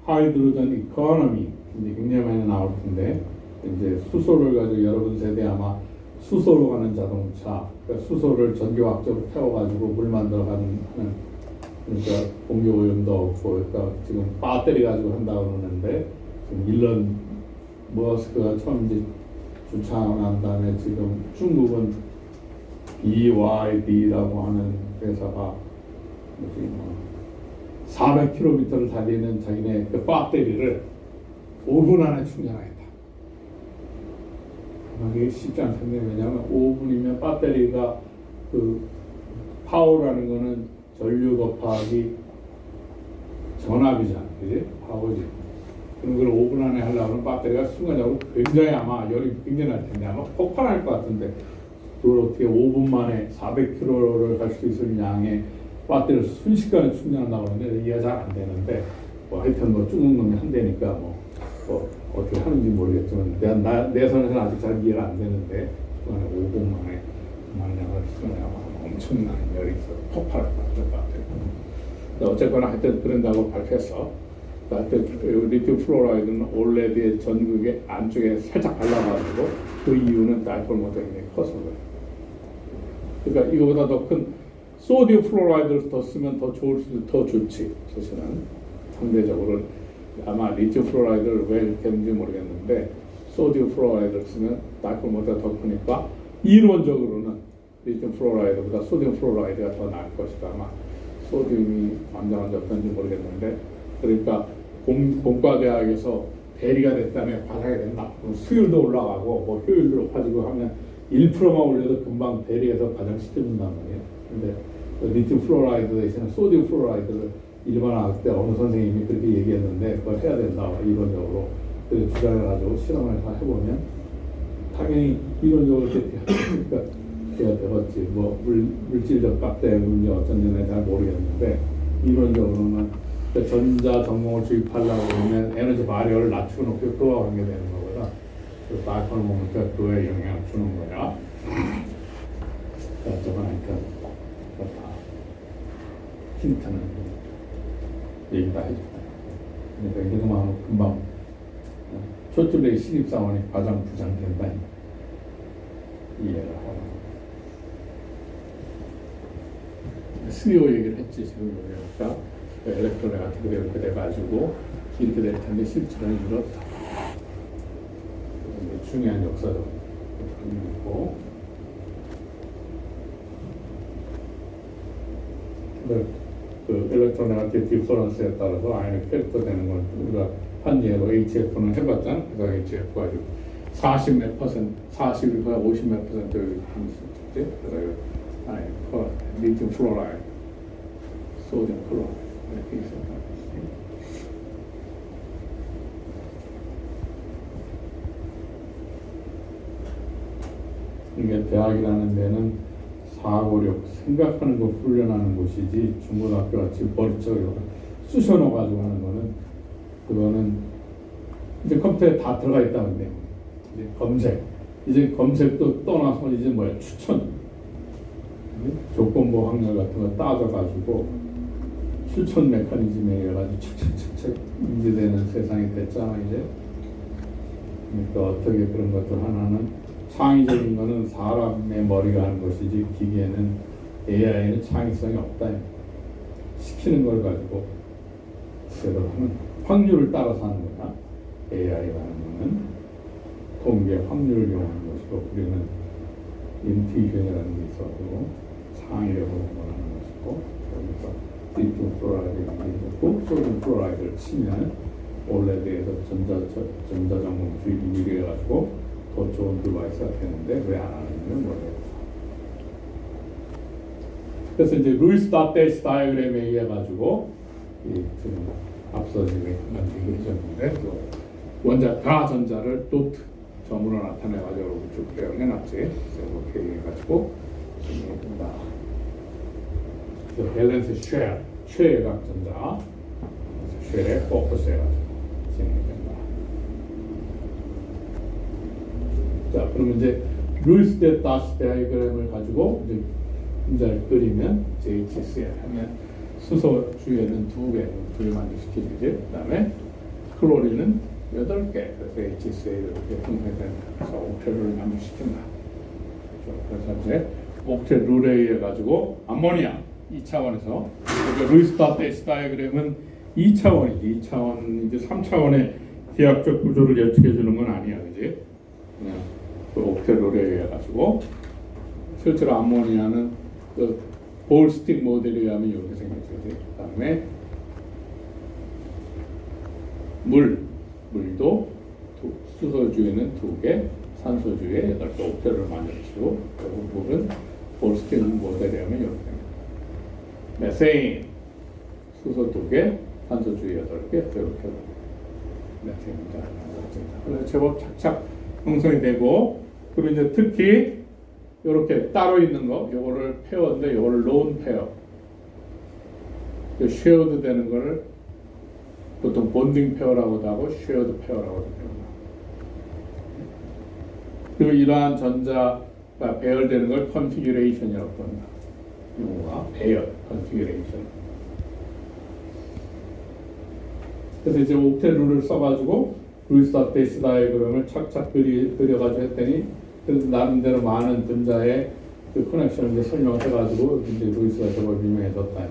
하이드로전 이코노미 이제 굉장히 많이 나올 텐데, 이제 수소를 가지고 여러분 세대 아마 수소로 가는 자동차, 그러니까 수소를 전기화학적으로 태워가지고 물 만들어가는 그러니까 공기 오염도 없고, 그러니까 지금 배터리 가지고 한다고 그러는데 지금 일론 머스크가 처음 이제 주창한 다음에 지금 중국은 BYD라고 하는 회사가 400km를 달리는 자기네 그 배터리를 5분 안에 충전하겠다. 이게 쉽지 않던데, 왜냐하면 5분이면 배터리가 그 파워라는 거는 전류 곱하기 전압이잖아, 그지? 파워지. 그런 걸 5분 안에 하려면 배터리가 순간적으로 굉장히 아마 열이 굉장히 날 텐데 아마 폭발할 것 같은데, 그걸 어떻게 5분 만에 400km를 갈 수 있을 양의 배터리를 순식간에 충전한다고 하는데 이해가 잘 안 되는데, 뭐 하여튼 뭐 중국 놈이 한대니까 뭐 어떻게 하는지 모르겠지만 내 선에서는 아직 잘 이해가 안 되는데, 5분 만에 그만량을 수준하면 엄청난 열이 있어 폭발할 것 같아요. 어쨌거나 하여튼 그런다고 발표했어. 하여튼 리튬 플로라이드는 올레드의 전극의 안쪽에 살짝 발라가지고, 그 이유는 다이폴 모터가 굉장히 커서 그래요. 그러니까 이거보다 더 큰 소디움 플로라이드를 더 쓰면 더 좋지. 사실은 상대적으로 아마 리튬 플로라이드를 왜 이렇게 했는지 모르겠는데, 소디움 플로라이드를 쓰면 다이폴 모터가 더 크니까 이론적으로는 리튬 플로라이드보다 소디움 플로라이드가 더 나을 것이다. 아마 소디움이 완전한지 어떤지 모르겠는데, 그러니까 공과대학에서 대리가 됐다면 과장이 된다. 수율도 올라가고 뭐 효율도 높아지고 하면 1%만 올려도 금방 대리해서 과장시켜준단 말이에요. 근데 리튬 플로라이드 대신에 소디움 플로라이드를 일반화할 때 어느 선생님이 그렇게 얘기했는데 그걸 해야 된다, 이론적으로. 그래서 주장해가지고 실험을 다 해보면 당연히 이론적으로 그러니까 제가 배웠지. 뭐 물질적 값대 문제 어쩐지는 잘 모르겠는데, 이론적으로는 전자 전공을 주입하려고 하면 에너지 발열을 낮추고 높이고 그와 관계되는 거거든. 그 다이폴 모멘트가 그에 영향을 주는 거야. 저거 하니까 그렇다. 힌트는 얘기 다 해줬다. 그러니까 이거 하면 금방 초출의 신입사원이 과장 부장된다. 이해를 하고. 스리오 얘기를 했지, 지금. 그러니까 엘렉트로네가 이렇게 돼가지고 이렇게 될 텐데 실제로는 이렇다. 중요한 역사적 있고, 그 엘렉트로네가티브 디퍼런스에 따라서 아이언 캐릭터 되는 건 우리가 한 예로 HF는 해봤잖아. 그래서 HF 가지고 40 몇 퍼센트, 41과 50 몇 퍼센트 있었지. 그래서 리튬 플로라이드, 소디움 클로라이드 이렇게 있었다. 이게 대학이라는 데는 사고력, 생각하는 거 훈련하는 곳이지, 중고등학교 같이 머리쪽으로 쑤셔넣어가지고 하는 거는, 그거는 이제 컴퓨터에 다 들어가 있다는데, 이제 검색도 떠나서 이제 뭐야, 추천, 조건부 확률 같은 거 따져가지고 추천 메커니즘에 의해 가지고 착착착착 인지되는 세상이 됐잖아 이제. 그러니까 어떻게 그런 것들 하나는 창의적인 거는 사람의 머리가 하는 것이지, 기계는, AI는 창의성이 없다. 시키는 걸 가지고 그대로 하는, 확률을 따라서 하는 거다. AI라는 거는 통계 확률을 이용하는 것이고, 우리는 인투이션이라는 게 있어서 창의력으로 하는 것이고, 그래서 리튬 플로라이드가 있고, 소디움 플로라이드를 치면 올레드에서 전자전공 주입이 유리해가지고 더 좋은 디바이스가 되는데 왜 안 하는지는 모르겠다. 그래서 이제 루이스 다테스 다이어그램에 의해 가지고 지금 앞서 지금 얘기해 주셨는데, 원자 가전자를 도트 점으로 나타내 가지고 쭉 배열해 놨지. 그래서 이렇게 해 가지고 그 밸런스 쉘각 전자, 쉘에 포커스해가지고 진행이 된다. 자, 그러면 이제 루이스 대 다스 다이어그램을 가지고 이제 분자를 그리면 JHCl 하면 수소 주위에는 두 개만 시키지. 그다음에 클로린은 8개. 그래서 HCl 이렇게 형성되면서 옥테룰을 만들시킨다. 그래서 이제 옥테룰에 의해 가지고 암모니아 2차원에서 그러니까 루이스 다스 다이어그램은 2차원이지. 2차원 이제 3차원의 기하학적 구조를 예측해 주는 건 아니야, 그지? 그냥 그 옥테룰에 의해 가지고 실제로 암모니아는 그 볼스틱 모델에 의하면 이렇게 생겼지. 그다음에 물도 수소주에는 2개, 산소주에 8개 옥테룰을 만들어주고 그리고 물은 볼스틱 모델에 의하면 이렇게 생깁니다. 메세인 수소 2개, 산소주에 8개 이렇게 메세인입니다. 그래서 제법 착착 형성이 되고 그리고 이제 특히 이렇게 따로 있는 거, 요거를 페어인데 요거를 론 페어. 쉐어드 되는 거를 보통 본딩 페어라고도 하고 쉐어드 페어라고도 합니다. 그리고 이러한 전자가 배열되는 걸 컨피규레이션이라고 합니다. 용어가 배열, 컨피규레이션. 그래서 이제 옥테룰을 써가지고 루이스 다스 다이어그램을 착착 그려가지고 했더니 그래서 나름대로 많은 분자의 그 커넥션을 이제 설명해가지고 이제 루이스가 저걸 유명해졌다.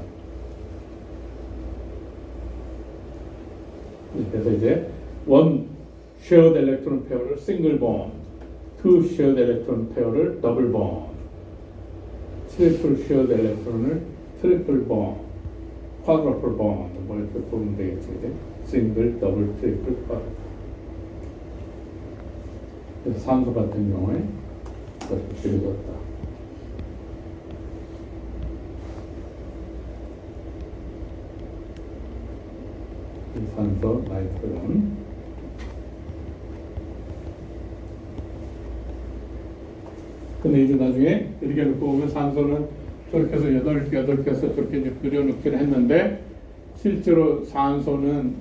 그래서 이제 원 쉐어드 엘렉트론 페어를 싱글 본드, 투 쉐어드 엘렉트론 페어를 더블 본드, 트리플 쉐어드 엘렉트론을 트리플 본드, 쿼드러플 본드 뭐 이렇게 보면 되겠지. 싱글, 더블, 트리플, 쿼드러플. 그래서 산소 같은 경우에 이렇게 그려졌다. 산소, 나이트로는 근데 이제 나중에 이렇게 놓고 보면 산소는 저렇게 해서 8개에서 저렇게 이제 그려놓긴 했는데 실제로 산소는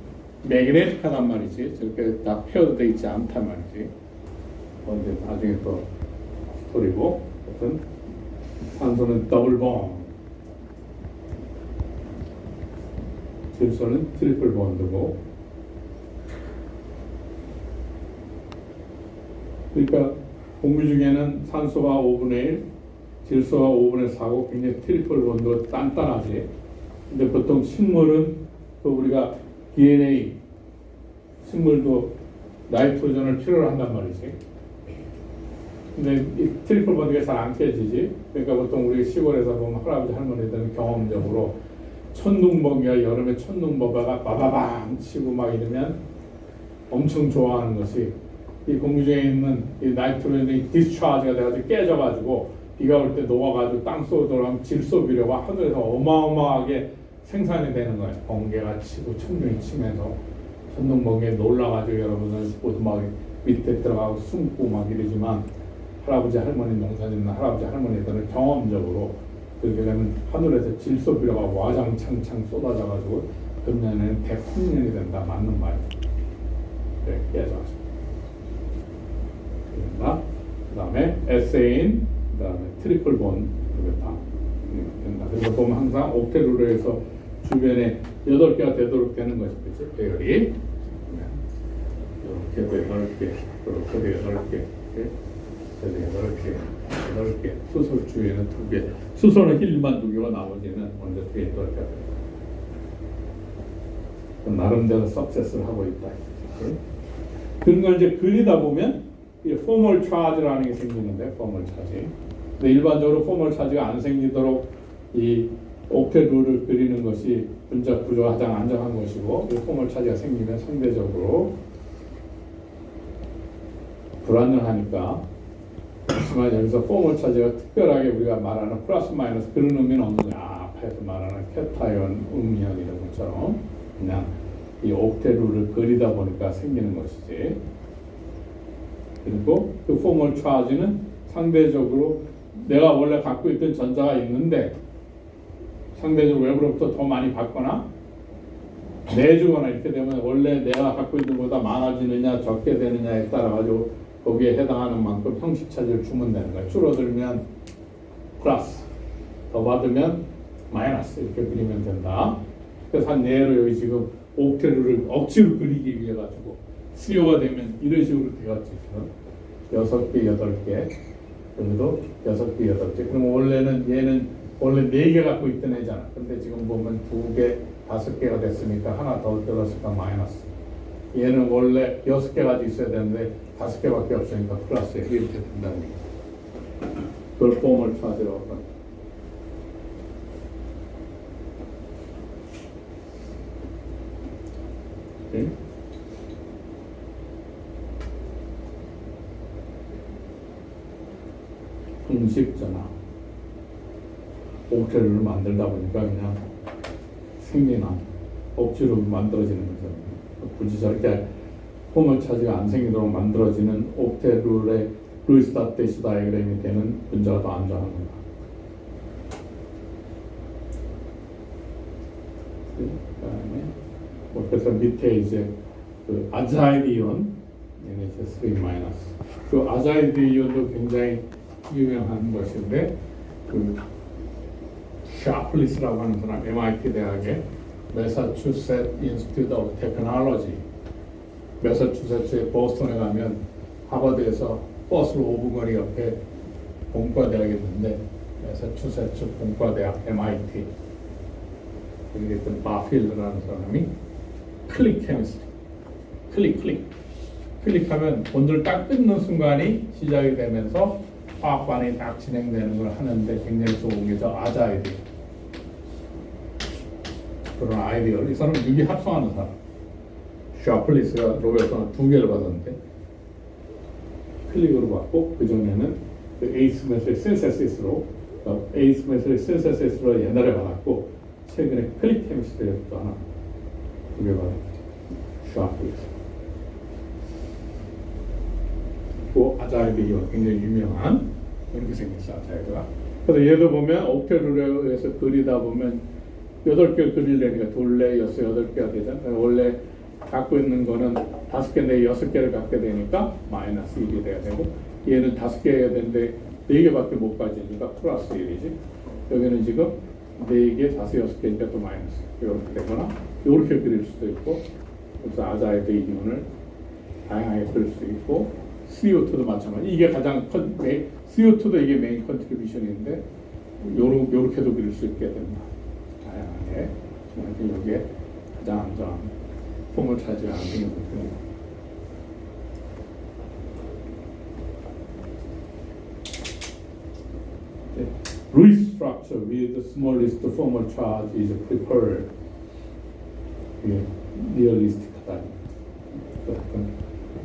매그네틱하단 말이지. 저렇게 다 페어되어 있지 않단 말이지. 이제 나중에 또 스토리고 어떤 산소는 더블 본드, 질소는 트리플 본드고 그러니까 공기 중에는 산소가 5분의 1, 질소가 5분의 4고 굉장히 트리플 본드가 단단하지. 근데 보통 식물은 또 우리가 DNA 식물도 나이트로전을 필요로 한단 말이지. 근데 이 트리플 본드가 잘 안 깨지지. 그러니까 보통 우리 시골에서 보면 할아버지 할머니들은 경험적으로 천둥번개가 여름에 천둥번개가 바바방 치고 막 이러면 엄청 좋아하는 것이 이 공기 중에 있는 이 나이트로젠이 디스차지가 돼가지고 깨져가지고 비가 올 때 녹아가지고 땅 속으로 들어가면 질소 비료가 하늘에서 어마어마하게 생산이 되는 거예요. 번개가 치고 천둥이 치면서 천둥번개에 놀라가지고 여러분은 오두막 밑에 들어가고 숨고 막 이러지만 할아버지 할머니 농사 짓는 할아버지 할머니들은 경험적으로 그렇게 되면 하늘에서 질소 비료가 와장창창 쏟아져가지고 금년에는 대풍년이 된다. 맞는 말이에요. 그래, 깨져가지고. 그 다음에 에세인, 그 다음에 트리플 본 이렇게 다 된다. 그래서 보면 항상 옥테룰에서 주변에 8개가 되도록 되는 것이 그치? 배열이 이렇게 8개, 이렇게 8개, 이렇게 8개, 수소 주위에는 2개, 수소는 힐만 2개고 나머지는 먼저 뒤에 또 이렇게 나름대로 석세스를 하고 있다. 그런 걸 이제 그리다 보면 이 포멀 차지라는 게 생기는데 포멀 차지. 근데 일반적으로 포멀 차지가 안 생기도록 이 옥테룰을 그리는 것이 분자 구조가 가장 안정한 것이고 이 포멀 차지가 생기면 상대적으로 불안정하니까. 하지만 여기서 포멀 차지가 특별하게 우리가 말하는 플러스 마이너스 그런 의미는 없는 거야. 앞에서 말하는 캐타이온, 음이온 이런 것처럼 그냥 이 옥테룰을 그리다 보니까 생기는 것이지. 그리고 그 포멀 차지는 상대적으로 내가 원래 갖고 있던 전자가 있는데 상대적으로 외부로부터 더 많이 받거나 내주거나 이렇게 되면 원래 내가 갖고 있는 것보다 많아지느냐 적게 되느냐에 따라 가지고 거기에 해당하는 만큼 형식 차지를 주면 되는 거야. 줄어들면 플러스, 더 받으면 마이너스 이렇게 그리면 된다. 그래서 한 예로 여기 지금 옥테르를 억지로 그리기 위해 가지고 수요가 되면 이런 식으로 되었지. 6개, 8개, 여기도 6개, 8개. 그럼 원래는 얘는 원래 4개 갖고 있던 애잖아. 근데 지금 보면 2개, 5개가 됐으니까 하나 더 들었으니까 마이너스. 얘는 원래 6개 가지고 있어야 되는데 5개밖에 없으니까 플러스 이렇게 된다는 얘기야. 그걸 폼을 찾으라고. 오케이? 공식전화 옥테르를 만들다 보니까 그냥 생리나 억지로 만들어지는 거죠. 굳이 저렇게 폼을 차지가 안 생기도록 만들어지는 옥테르의 루이스닷 대시 다이어그램이 되는 문제가 더 안전한 겁니다. 그다음에 그래서 밑에 이제 그 아자이드 이온 NH3- 그 아자이드 이온도 굉장히 유명한 것인데 그 샤플리스라고 하는 사람 MIT 대학의 매사추세츠 인스티튜트 오브 테크놀로지 매사추세츠의 보스턴에 가면 하버드에서 버스로 5분 거리 옆에 공과대학이 있는데 매사추세츠 공과대학 MIT 여기 있던 바필드라는 사람이 클릭 케미스트리 클릭하면 본드를 딱 끊는 순간이 시작이 되면서 화학반이 딱 진행되는 걸 하는데 굉장히 좋은 게 저 아자이드 그런 아이디어를 이 사람은 유기 합성하는 사람 샤플리스가 로베르트는 2개를 받았는데 클릭으로 받고 그전에는 그 에이스메스의 신세시스로 옛날에 받았고 최근에 클릭 케미스트리에서 또 하나 2개 받았죠. 샤플리스 그 아자이드 이온 굉장히 유명한 이렇게 생겼어 아자이드가. 그래서 얘도 보면 옥테르에서 그리다 보면 8개 그리려니까 둘레 6, 8개가 되잖아. 원래 갖고 있는 거는 5개, 6개를 갖게 되니까 마이너스 1이 돼야 되고 얘는 5개여야 되는데 4개밖에 못 가지니까 플러스 1이지. 여기는 지금 4개, 5, 6개니까 또 마이너스 이렇게 되거나 이렇게 그릴 수도 있고 그래서 아자이드 이온을 다양하게 그릴 수 있고 CO2도 마찬가지. 이게 가장 CO2도 이게 메인 컨트리뷰션인데 요렇게도 그릴 수 있게 된다. 다양하게. 이게 가장 안전한 폼을 차지하는 것입니다. Lewis structure with the smallest formal charge is preferred. 이게 리얼리스틱하다.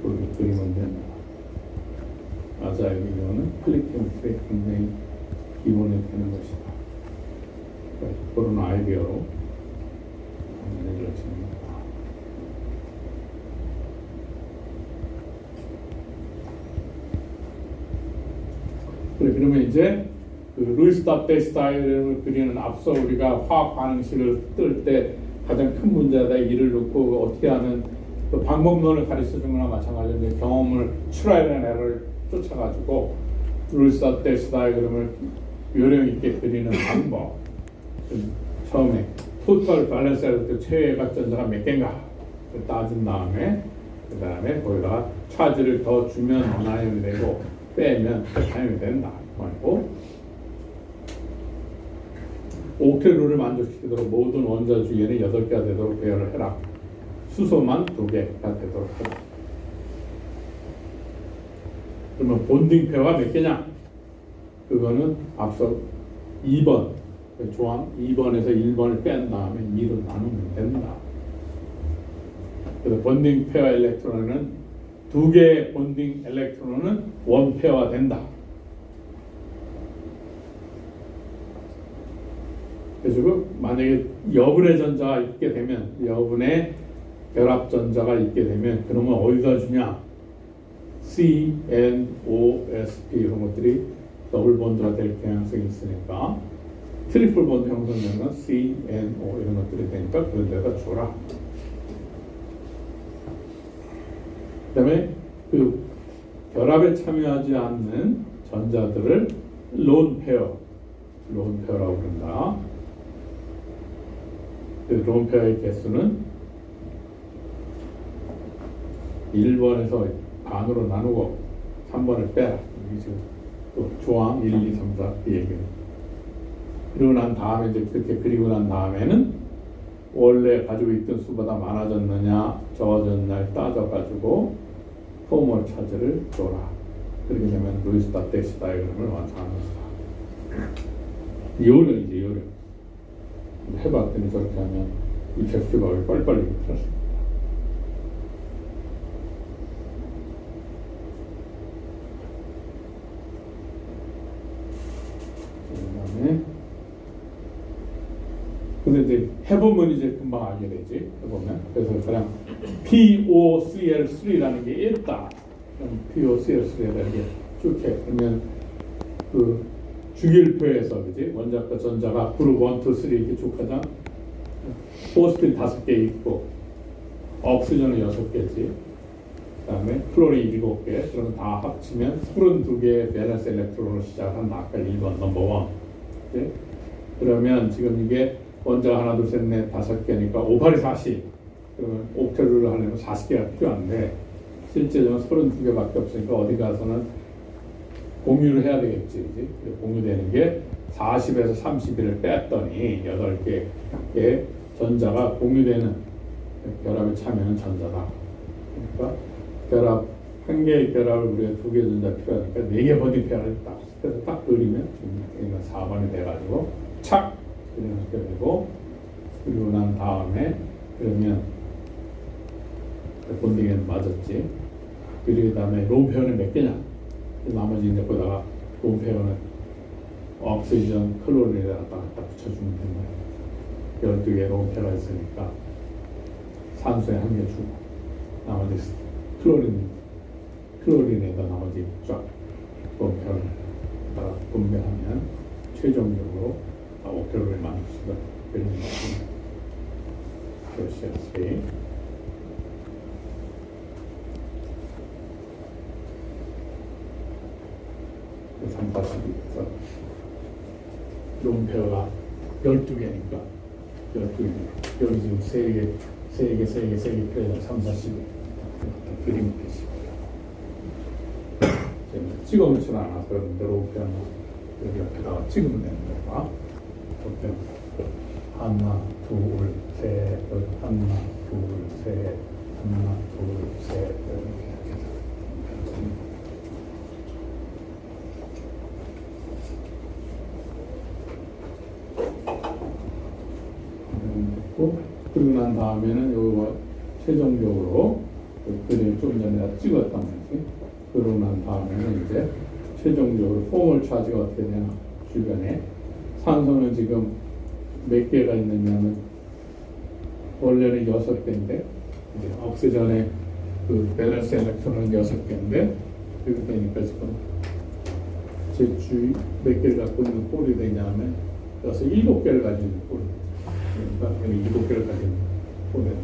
그렇게 그리면 된다. 아자이드 이온은 클릭 케미스트리에 굉장히 기본이 되는 것이다. 그런 아이디어로 내려집니다. 그러면 이제 그 루이스닷 대시 다이어그램을 그리는 앞서 우리가 화학 반응식을 뜰 때 가장 큰 문제다 이를 놓고 어떻게 하는 그 방법론을 가르쳐 준 거나 마찬가지인데 경험을 출하해내를 쫓아가지고 루이스닷 대시 다이어그램을 요령 있게 그리는 방법. 처음에 토탈 밸런스 할 최외각 전자가 몇 개인가 따진 다음에 그 다음에 거기다가 차지를 더 주면 원아이언이 되고 빼면 대타이언이 된다. 그리고 옥테르를 만족시키도록 모든 원자 주위에는 8개가 되도록 배열을 해라. 수소만 2개가 되도록 해라. 그러면 본딩 페어가 몇 개냐? 그거는 앞서 2번 조항 2번에서 1번을 뺀 다음에 2로 나누면 된다. 그래서 본딩 페어 일렉트론은 2개의 본딩 일렉트론은 원 페어가 된다. 그래서 만약에 여분의 전자가 있게 되면 여분의 결합 전자가 있게 되면 그러면 어디다 주냐? C, N, O, S, P 이런 것들이 더블 본드가 될 경향성이 있으니까 트리플 본드 형성되는 C, N, O 이런 것들이 되니까 그런 데다 줘라. 그다음에 그 결합에 참여하지 않는 전자들을 론 페어라고 부른다. 그 론 페어의 개수는 1번에서 반으로 나누고 3번을 빼라. 이게 지금 또 조항 1, 2, 3, 4 이 얘기예요. 그리고 난 다음에 이제 그렇게 그리고 난 다음에는 원래 가지고 있던 수보다 많아졌느냐 적어졌느냐를 따져가지고 포멀 차트를 줘라. 그렇게 되면 루이스 다테시 다이어그램을 완성하는 것이다. 요령이지 요령. 해봤더니 저렇게 하면 이펙티브하게 빨리빨리 틀었습니다. 그다음에 근데 이제 해보면 이제 금방 알게 되지. 해보면 그래서 그냥 POCl3라는 게 있다. 그럼 POCl3에다 이렇게 쭉 해. 그러면 그 주기율표에서 그지 원자과 전자가 그룹 1, 2, 3 이렇게 쭉 하자. 포스핀 5개 있고 옥시전은 6개지. 그다음에 플로린 7개. 그러면 다 합치면 32개의 밸런스 일렉트론으로 시작한다. 아까 1번 넘버 1. 그러면 지금 이게 원자가 하나, 둘, 셋, 넷, 5개니까 5, 8이 40. 그러면 옥테르를 하려면 40개가 필요한데 실제로는 32개밖에 없으니까 어디 가서는 공유를 해야 되겠지. 그치? 공유되는 게 40에서 31을 뺐더니 8개의 전자가 공유되는 결합에 참여하는 전자다. 그러니까 결합, 한 개의 결합을 우리가 2개 전자 필요하니까 4개 번딩 페어를 했다. 그래서 딱 그리면 지금 4번이 돼가지고 착! 이렇게 되고 그리고 난 다음에 그러면 본딩에는 맞았지. 그리고 다음에 롬 페어는 몇 개냐? 나머지 이제 거기다가 롬 페어는 옥시전 클로린에다가 딱 붙여주면 되는 거야. 12개 롬 페어가 있으니까 산소에 한 개 주고 나머지 클로린에다 나머지 쫙 롬 페어를 분배하면 최종적으로 옥테르를 만들 수가 있는 것입니다. 결시했어요. 그 3, 4, 12에서 롬페어가 12개니까 12개 여기 지금 3개 그래서 3, 4, 12 그림이 됐습니다. 찍어놓지는 않아서 그런데 롬페어는 여기 옆에다가 찍으면 되는 거야. 하나, 둘, 셋, 하나, 둘, 셋, 하나, 둘, 셋 이렇게 해서 그리고 난 다음에는 이거 최종적으로 그림 좀 전에 내가 찍었단 말이지. 그러고 난 다음에는 이제 최종적으로 포멀 차지가 어떻게 되나 주변에 산소는 지금 몇 개가 있느냐면 원래는 6개인데 이제 옥시전의 그 밸런스 일렉트론은 6개인데 이렇게 되니까 지금 제 주위 몇 개를 갖고 있는 폴이 되냐면 그래서 7개를 가지고 있는 폴이 그러니까 7개를 가지고 있는 폴이 되는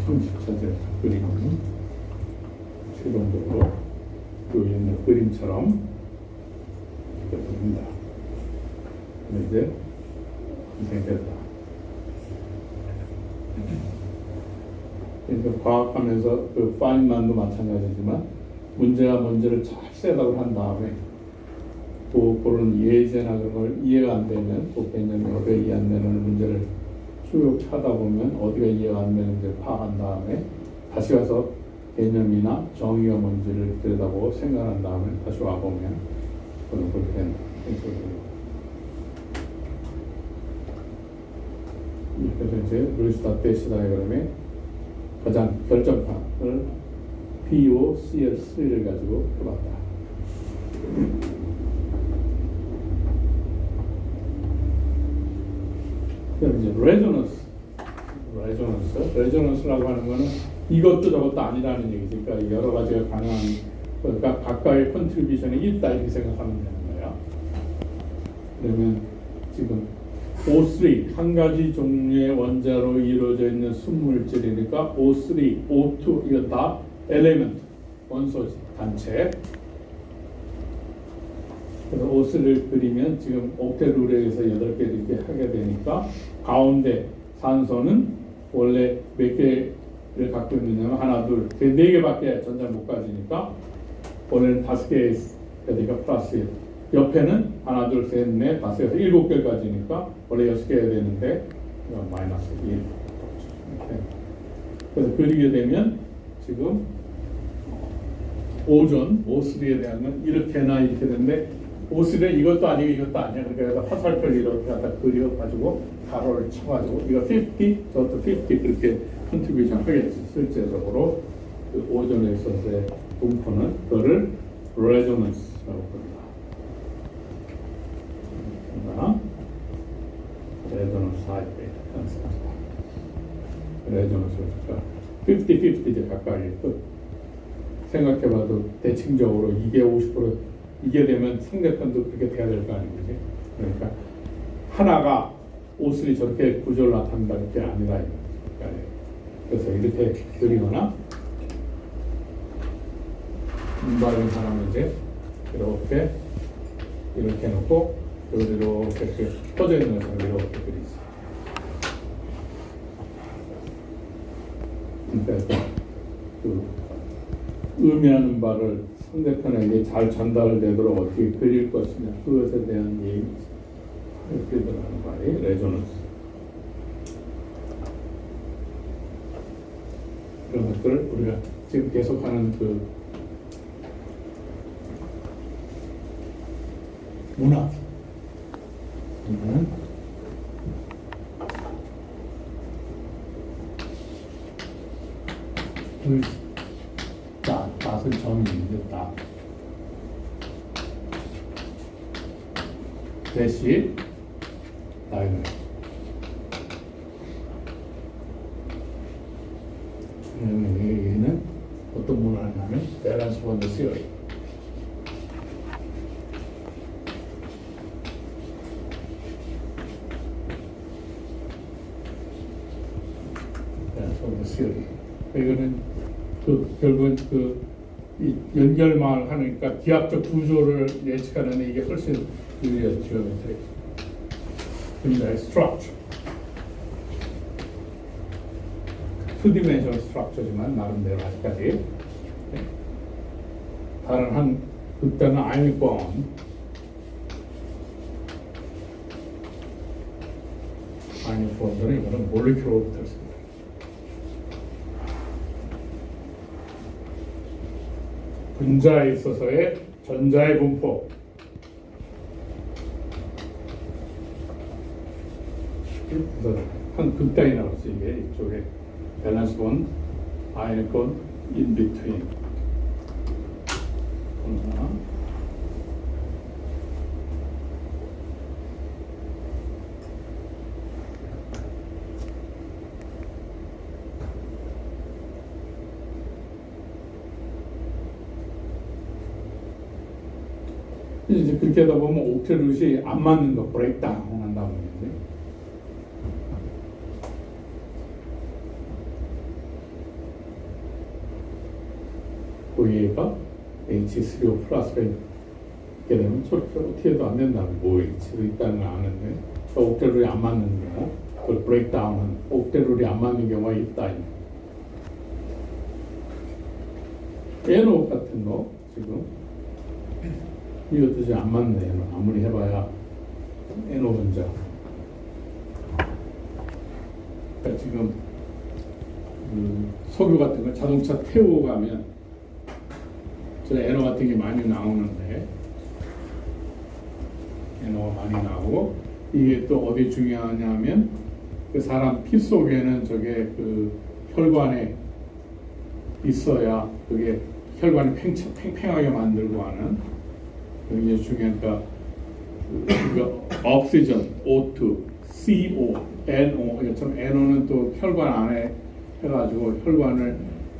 형식차제 그림은 최종적으로 그 있는 그림처럼 이렇게 됩니다. 이제 생겼다. 그러니까 과학하면서 그 파인만도 마찬가지지만 문제가 뭔지를 잘 셋업을 한 다음에 또 그런 예제나 그런 걸 이해가 안 되면 그 개념이 어디가 이해 안 되는 문제를 쭉 하다 보면 어디가 이해가 안 되는지를 파악한 다음에 다시 가서 개념이나 정의가 뭔지를 들여다보고 생각한 다음에 다시 와보면 그런 그렇게 된다. 그래서 이제 루이스 다테시 다이어그램의 가장 결정판을 POCl3를 가지고 해봤다. 그다음 이제 레조넌스라고 하는 거는 이것도 저것도 아니라는 얘기지. 그러니까 여러 가지가 가능한, 그러니까 각각의 컨트리뷰션이 있다 이렇게 생각하면 되는 거야. 그러면 지금 O3 한 가지 종류의 원자로 이루어져 있는 순물질이니까 O3, O2 이거 다 엘레멘트 원소 단체. 그래서 O3를 그리면 지금 옥테룰에서 8개 이렇게 하게 되니까 가운데 산소는 원래 몇 개를 갖고 있느냐면 하나, 둘, 셋, 4개밖에 전자를 못 가지니까 원래는 5개가 되니까 플러스 1. 옆에는 하나, 둘, 셋, 넷, 5, 6, 7개 가지니까 원래 6개여야 되는데 마이너스 1. 이렇게. 그래서 그리게 되면 지금 오존, O3에 대한 건 이렇게나 이렇게 되는데 O3는 이것도 아니고 이것도 아니야. 그러니까 화살표를 이렇게 갖다 그려가지고 가로를 쳐가지고 이거 50, 저것도 50 그렇게 컨트리뷰션 하겠지. 실제적으로 그 오존에 있어서의 분포는 그거를 레조넌스라고 합니다. 레조넌스 하이브리드 레조넌스가 50-50 이제 가까이 생각해봐도 대칭적으로 이게 50% 이게 되면 상대편도 그렇게 돼야 될 거 아니겠지? 그러니까 하나가 옷을 저렇게 구조를 나타낸다는 게 아니라 그래서 이렇게 그리거나 바른 사람은 이제 이렇게 놓고 이렇게 퍼져 있는 것처럼 이렇게 그리지. 그러니까 그 의미하는 바를 상대편에게 잘 전달되도록 어떻게 그릴 것이냐 그것에 대한 얘기입니다. 이렇게 들어가는 말이 레조넌스. 그런 것들을 우리가 지금 계속하는 그 문학. 닷은 점이 있는데 닷 대시 다이어그램. 얘는 어떤 문화냐면 밸런스 본드 시어리. 밸런스 본드 시어리. 이거는 결국은 이 연결망을 하니까 기하적 구조를 예측하는 이게 훨씬 유리한 지오메트리. 그러니까 structure. 2dimensional structure지만 나름대로 아직까지 다른 한 극단은 아이닉 본드. 아이닉 본드는 이거는 몰리큘 오비탈입니다. 분자에 있어서의 전자의 분포. 한 극단이 나왔어. 이게 이쪽에 밸런스 본드, 아이닉 본드, 인 비트윈. 이제 그렇게 하다 보면 옥테룻이 안 맞는 거 브레이크다운 한다는 거지. 그 얘가 H3O 플러스가 있게 되면 저렇게 어떻게 해도 안 된다는 뭐 H도 있다는 걸 아는데 옥테룻이 안 맞는 경우 그걸 브레이크다운은 옥테룻이 안 맞는 경우가 있다. NO 같은 거 지금 이것도 이제 안 맞네. 아무리 해봐야 NO 분자. 그러니까 지금 석유 같은 거 자동차 태우고 가면 저 NO 같은 게 많이 나오는데 NO가 많이 나오고 이게 또 어디 중요하냐면 그 사람 피 속에는 저게 그 혈관에 있어야 그게 혈관이 팽팽하게 만들고 하는 굉장히 중요하니까 옥시전, O2, CO, NO 이것처럼 NO는 또 혈관 안에 해가지고 혈관을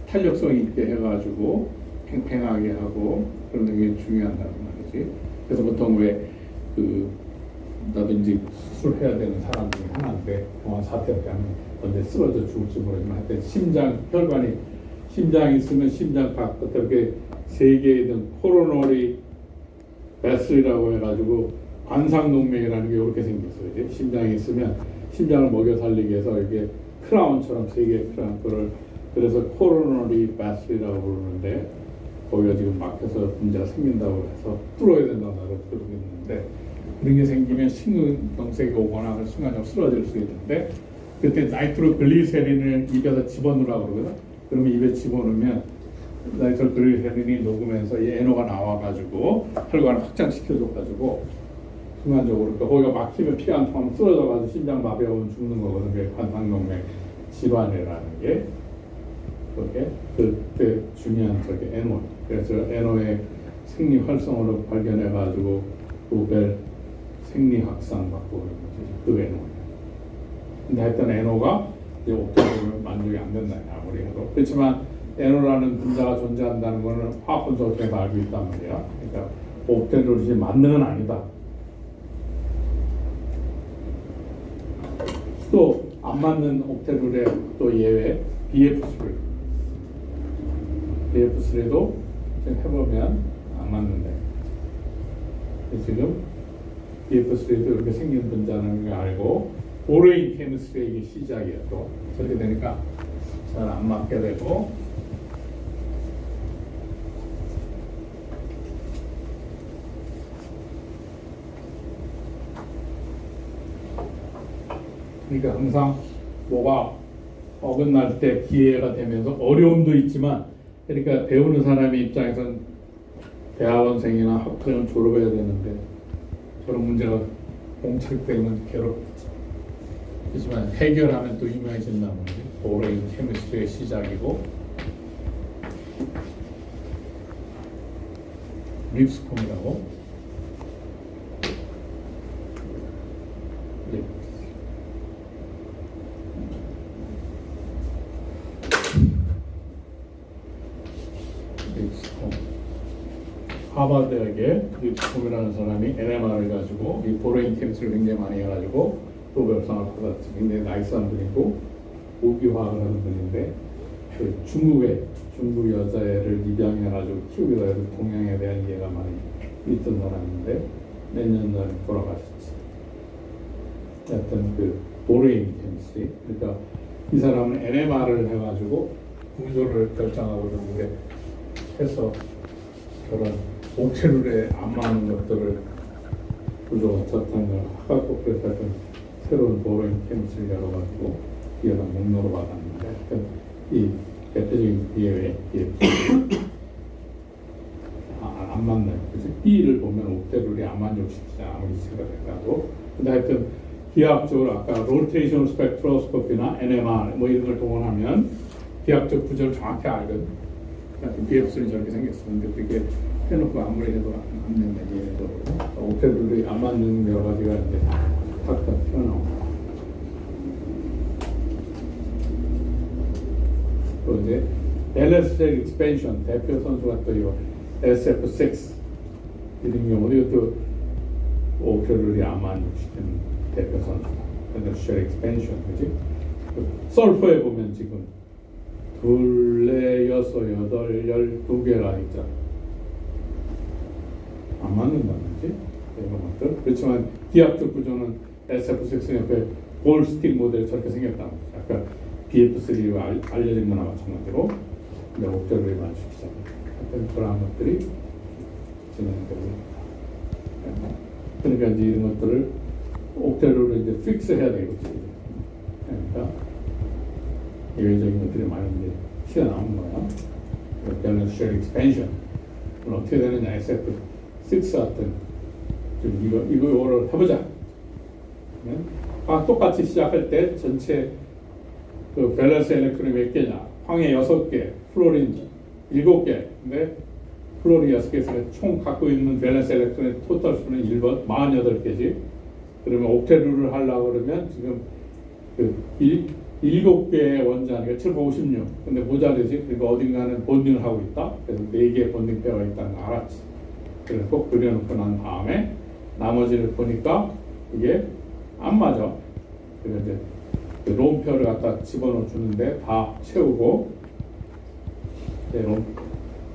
탄력성 있게 해가지고 팽팽하게 하고 그런 게 중요하다는 말이지. 그래서 보통 왜 그 나도 이제 수술해야 되는 사람 중에 하나인데 공황 사태 때문에 언제 쓰러져 죽을지 모르지만 하여튼 심장 혈관이 심장이 있으면 심장 바깥에 세 개에 든 코로너리 베슬이라고 해가지고 관상동맥이라는 게 이렇게 생겼어요. 이제 심장이 있으면 심장을 먹여 살리기 위해서 이게 크라운처럼 세 개의 크라운 그걸 그래서 코로너리 베슬이라고 부르는데 거기가 지금 막혀서 문제가 생긴다고 해서 뚫어야 된다고 나도 들고 있는데 그런 게 생기면 심근경색이 오거나 순간적으로 쓰러질 수 있는데 그때 나이트로글리세린을 입에서 집어넣으라고 그러거든. 그러면 입에 집어넣으면 나이트로글리세린이 녹으면서 이 NO가 나와가지고 혈관을 확장시켜줘가지고 순간적으로 그러니까 거기가 막히면 피가 안 통하면 쓰러져가지고 심장마비가 오면 죽는 거거든. 그게 관상동맥 질환이라는 게 그게 그때 중요한 저게 NO. 그래서 NO의 생리 활성으로 발견해가지고 노벨 생리학상 받고 그런 거지. 그 NO예요. 근데 하여튼 NO가 이제 옥테르를 만족이 안 된다. 아무리 해도. 그렇지만 NO라는 분자가 존재한다는 거는 화학 분석을 통해서 알고 있단 말이야. 그러니까 옥테르를 맞는 건 아니다. 또 안 맞는 옥테르의 또 예외 BF3. BF3도 지금 해보면 안 맞는데 지금 BF3도 이렇게 생긴 분자라는 걸 알고 보레인 케미스트리의 이게 시작이야. 또 저렇게 되니까 잘 안 맞게 되고 그러니까 항상 뭐가 어긋날 때 기회가 되면서 어려움도 있지만 그러니까 배우는 사람의 입장에선 대학원생이나 학부형 졸업해야 되는데 저런 문제가 봉착되면 괴롭겠지. 하지만 해결하면 또 유명해진다는 거지. 보레인 케미스트리의 시작이고 립스콤이라고 하버드 대학의 립스콤이라는 사람이 NMR을 가지고 이 보레인 케미스트리를 굉장히 많이 해가지고 노벨상을 받았지. 굉장히 나이스한 분이고 무기화학을 하는 분인데 그 중국 여자애를 입양해가지고 키우기도 해서 동양에 대한 이해가 많이 있던 사람인데 몇 년 전에 돌아가셨지. 하여튼 그 보레인 케미스트리 그러니까 이 사람은 NMR을 해가지고 구조를 결정하고 그러는데 해서 그런 옥체룰에 안 맞는 것들을 구조가 좋다는 걸 하고 그래서 새로운 보레인 케미스트리라고 가지고 기회가 목록으로 받았는데 이 대표적인 예외 안 맞나요? 그래서 B를 보면 옥체룰이 안 만족시키지 아무리 생각해도 근데 하여튼 기하학적으로 아까 로테이션 스펙트로스코피나 NMR 뭐 이런 걸 동원하면 기하학적 구조를 정확히 알거든. BF3는 저렇게 생겼었는데 그게 해놓고 아무리 해도 안 된다. 얘도 옥테룰이 안 맞는 여러 가지가 이제 각각 튀어나옵니다. 또 이제 LS 익스펜션 대표 선수가 또 이거 SF6 이런 경우도 이것도 옥테룰이 안 만족시키는 대표 선수다. LS 익스펜션 그지? 설퍼에 보면 지금 둘, 넷, 여섯, 여덟, 12개가 있잖아. 안 맞는다는 거지? 이런 것들. 그렇지만 기하학적 구조는 SF6 옆에 볼스틱 모델이 저렇게 생겼다는 거지. 아까 BF3가 알려진 거나 마찬가지로 근데 옥테룰이 맞추기잖아. 하여튼 그런 것들이 진행되고 있다. 그러니까 이제 이런 것들을 옥테룰을 이제 픽스해야 되겠지. 그러니까 예외적인 것들이 많이 이제 튀어나온 거야. 밸런스 쉘 익스펜션. 어떻게 되느냐, SF6 같은 좀 이거를 해보자. 똑같이 시작할 때 전체 그 밸런스 엘렉트론이 몇 개냐? 황해 6개, 플로린 7개. 근데 플로린 6개에서 총 갖고 있는 밸런스 엘렉트론의 토탈 수는 1번 48개지. 그러면 옥테룰을 하려고 그러면 지금 그 7개의 원자니까 756. 근데 모자르지. 그러니까 어딘가는 본딩을 하고 있다. 그래서 4개의 본딩 페어가 있다는 거 알았지. 그래서 꼭 그려놓고 난 다음에 나머지를 보니까 이게 안 맞아. 그래서 이제 그 롬표를 갖다 집어넣어 주는데 다 채우고,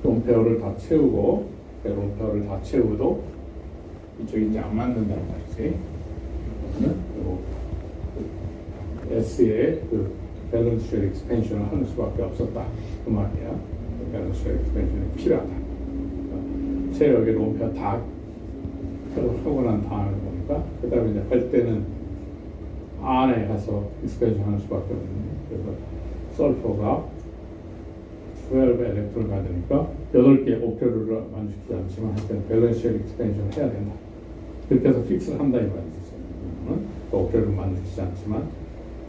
롬표를 다 채우고, 롬표를 다 채우도 이쪽이 이제 안 맞는다는 말이지. 그리고 S의 그 밸런스 쉘 익스펜션을 하는 수밖에 없었다. 그 말이야. 밸런스 쉘 익스펜션이 필요하다. 세력의 롬표 다 새로 하고 난 다음에 보니까 그 다음에 이제 할 때는 안에 가서 익스펜션 하는 수밖에 없는데, 그래서 설퍼가 12 엘렉트론을 받으니까 8개 옥테르를 만족시키지 않지만 할 때는 밸런스 쉘 익스펜션을 해야 된다. 그렇게 해서 픽스를 한다 이 말이지. 옥테르를 만족시키지 않지만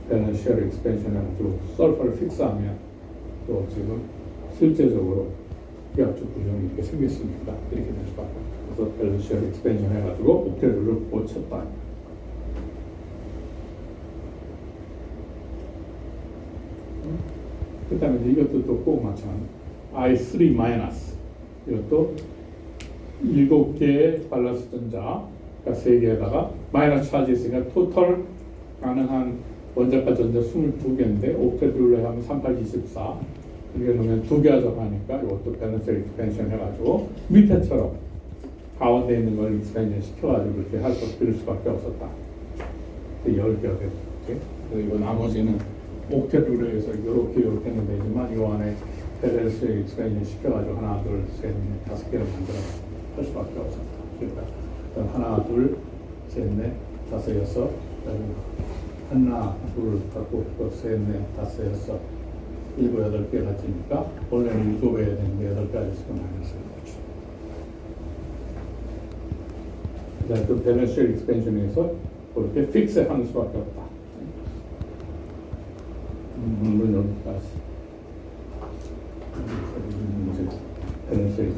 밸런스 쉘 익스펜션 해가지고 설퍼를 픽스하면 또 지금 실제적으로 기하학적 부정이 이렇게 생겼으니까 이렇게 될 수밖에 없다. 그래서 밸런스 쉘 익스펜션 해가지고 옥테르를 고쳤다. 그 다음에 이것도 또 꼭 마찬가지. I3 마이너스. 이것도 7개의 밸런스 전자, 그러니까 3개에다가 마이너스 차지 있으니까 토탈 가능한 원자가 전자 22개인데 옥테트로 하면 38, 24. 이렇게 놓으면 2개 하자하니까 이것도 밸런스 익스펜션 해가지고 밑에처럼 가운데 있는 걸 익스펜션 시켜가지고 이렇게 할 수, 빌릴 수밖에 없었다. 10개가 됐지. 그래서 이거 나머지는 옥테트로에서 이렇게 하면 되지만 이 안에 밸런스 익스펜션 시켜가지고 하나, 둘, 셋, 넷, 5개를 만들어 할 수밖에 없었다. 그러니까 하나, 둘, 셋, 넷, 다섯, 여섯, 하나, 둘, 갖고 또 셋, 넷, 다섯, 여섯, 7, 8개 가지니까 원래는 7개 해야 되는데 8개 있으면 마이너스 거죠. 그다음에 그 밸런스 익스펜션에서 그렇게 픽스하는 수밖에 없다. 물론 여기까지. 밸런스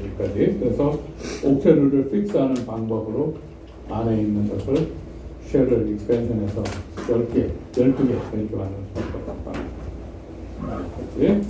여기까지. 그래서 옥테르를 픽스하는 방법으로 안에 있는 것을 쉘을 익스펜션해서 12개 이렇게 만드는 수밖에 없다. 그렇지?